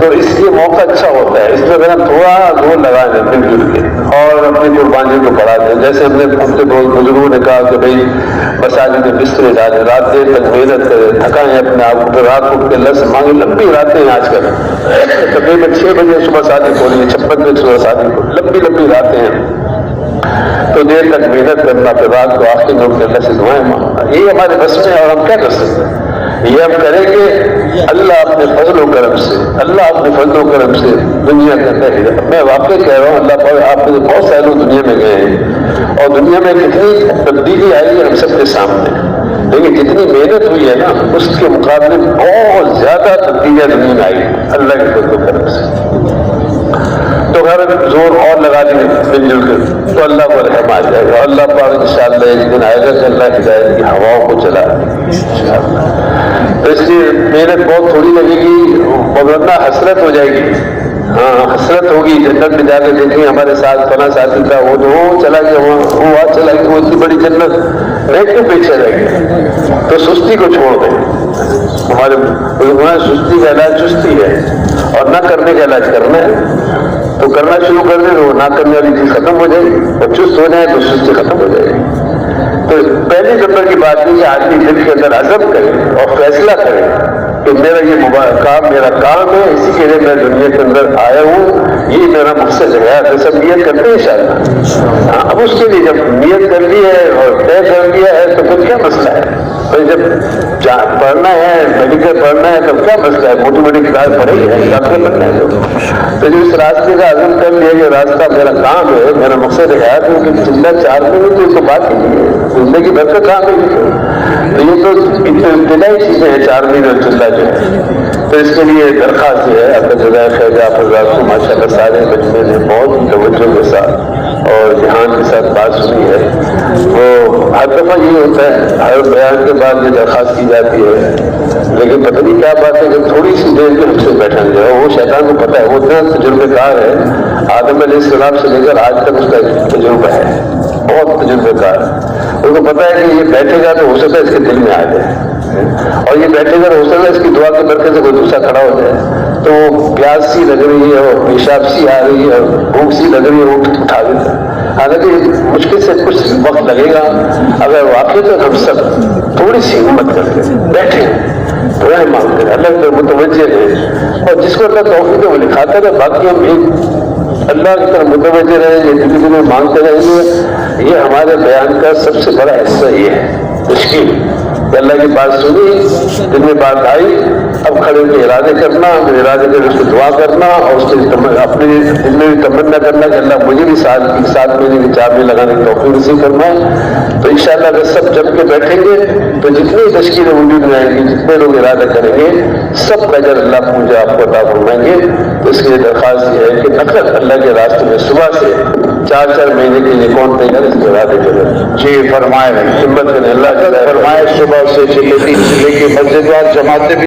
تو اس لیے موقع اچھا ہوتا ہے. اس میں اگر ہم تھوڑا زور لگا دیں مل جل کے اور اپنی قربانی کو بڑھا دیں، جیسے ہم نے اپنے بزرگوں نے کہا کہ بھائی مساجد میں بسترے ڈالیں، رات دیر تک محنت کریں، تھکائیں اپنے آپ کو، رات کو اللہ سے مانگیں. لمبی راتیں ہیں آج کل، تقریباً 6 بجے صبح شادی ہو رہی ہے، 56 بجے صبح شادی ہو، لمبی راتیں ہیں. تو دیر تک محنت کرنا، پھر رات کو آخر میں اللہ سے دعائیں مانگنا، یہ ہمارے بس میں. اور ہم کیا کر سکتے ہیں؟ یہ ہم کریں گے اللہ اپنے فضل و کرم سے، دنیا کے اندر. میں واقعی کہہ رہا ہوں، اللہ پر آپ نے بہت سارے لوگ دنیا میں گئے ہیں اور دنیا میں کتنی تبدیلی آئی ہے ہم سب کے سامنے. لیکن جتنی محنت ہوئی ہے نا اس کے مقابلے بہت زیادہ تبدیلیاں دنیا میں آئی اللہ کے فضل و کرم سے. تو اگر زور اور لگا دیں مل جل کر تو اللہ کو رحم آ جائے گا. اللہ پاک انشاءاللہ ایک دن آئے گا کہ اللہ ہدایت کی ہواؤں کو چلا انشاءاللہ. تو اس لیے محنت بہت تھوڑی لگے گی ورنہ حسرت ہو جائے گی. ہاں حسرت ہوگی. جنت میں جا کے دیکھیں ہمارے ساتھ فلاں ساتھی کا وہ چلا گیا، وہ چلا گیا، وہ اتنی بڑی جنت میں کیوں پیچھے رہ گیا. تو سستی کو چھوڑ دیں. ہمارے سستی کا علاج چستی ہے اور نہ کرنے کا علاج کرنا ہے. تو کرنا شروع کر دیں تو نہ کرنے والی چیز ختم ہو جائے گی، اور چست ہو جائے تو سستی ختم ہو جائے گی. تو پہلی نمبر کی بات یہ کہ آدمی دل کے اندر عزم کرے اور فیصلہ کرے کہ میرا یہ میرا کام ہے، اسی کے لیے میں دنیا کے اندر آیا ہوں، یہ میرا مقصد ہے. تو سب نیت کرتے ہیں انشاءاللہ. اب اس کے لیے جب نیت کر لی ہے اور طے کر لیا ہے تو پھر کیا مسئلہ ہے؟ جب پڑھنا ہے، میڈیکل پڑھنا ہے تب کیا مسئلہ ہے؟ موٹی کتاب پڑھے گی، ڈاکٹر بننا ہے. تو جو اس راستے کا عزم کر لیا کہ راستہ میرا کام ہے، میرا مقصد ہے، کیونکہ چلہ 4 مہینے تو اس کو بات ہی نہیں ہے، زندگی بھر کا کام ہے. یہ تو ابتدائی چیزیں ہیں 4 مہینے اور چلہ جو ہے. تو اس کے لیے درخواست ہے آپ جزائے خیر آپ حضرات کو ماشاءاللہ سارے بچے نے بہت توجہ کے ساتھ اور دھیان کے ساتھ بات سنی ہے. وہ ہر دفعہ یہ ہوتا ہے، ہر بیان کے بعد یہ درخواست کی جاتی ہے لیکن پتہ نہیں کیا بات ہے کہ تھوڑی سی دیر میں ہم سے بیٹھا گیا. وہ شیطان کو پتہ ہے، وہ اتنا تجربے کار ہے. آدم علیہ السلام سے لے کر آج تک اس کا تجربہ ہے، بہت تجربے کار. اس کو پتہ ہے کہ یہ بیٹھے گا تو ہو سکتا ہے اس کے دل میں آ جائے، اور یہ بیٹھے گا تو ہو سکتا ہے اس کی دعا کی برکت سے کوئی دوسرا کھڑا ہو جائے. تو وہ پیاس سی لگ رہی ہے اور پیشاب سی آ رہی ہے اور بھوک سی لگ رہی ہے، وہ اٹھا دیتا ہے. حالانکہ مشکل سے کچھ وقت لگے گا. اگر واقعی تو ہم سب تھوڑی سی ہمت کر کے بیٹھے دعائیں مانگتے ہیں، اللہ کی طرف متوجہ رہے، اور جس کو اللہ توفیق وہ لکھاتا ہے. باقی ہم ایک اللہ کی طرف متوجہ رہے، یہ دلی دلی مانگتے رہیں گے. یہ ہمارے بیان کا سب سے بڑا حصہ یہ ہے تشکیل کہ اللہ کی بات سنی، دل میں بات آئی، اب کھڑے کے ارادے کرنا، ارادے کر اس کی دعا کرنا، اور اس کے اپنے دل میں بھی تمنا کرنا کہ اللہ مجھے بھی 7 مہینے کی 4 مہینے لگانے کی توفیق نصیب فرمائے. تو انشاءاللہ اگر سب جم کے بیٹھیں گے تو جتنی تشکیلیں وجود میں آئیں گی، جتنے لوگ ارادہ کریں گے، سب کا اجر اللہ مجھے آپ کو عطا فرمائیں گے. تو اس کی درخواست یہ ہے کہ نقد اللہ کے راستے میں صبح سے 4 مہینے کے لیے کون تیار اس کے ارادے کرے. جی فرمائے ہمت کریں، اللہ فرمائے. صبح سے لے کے مسجد جماعتیں بھی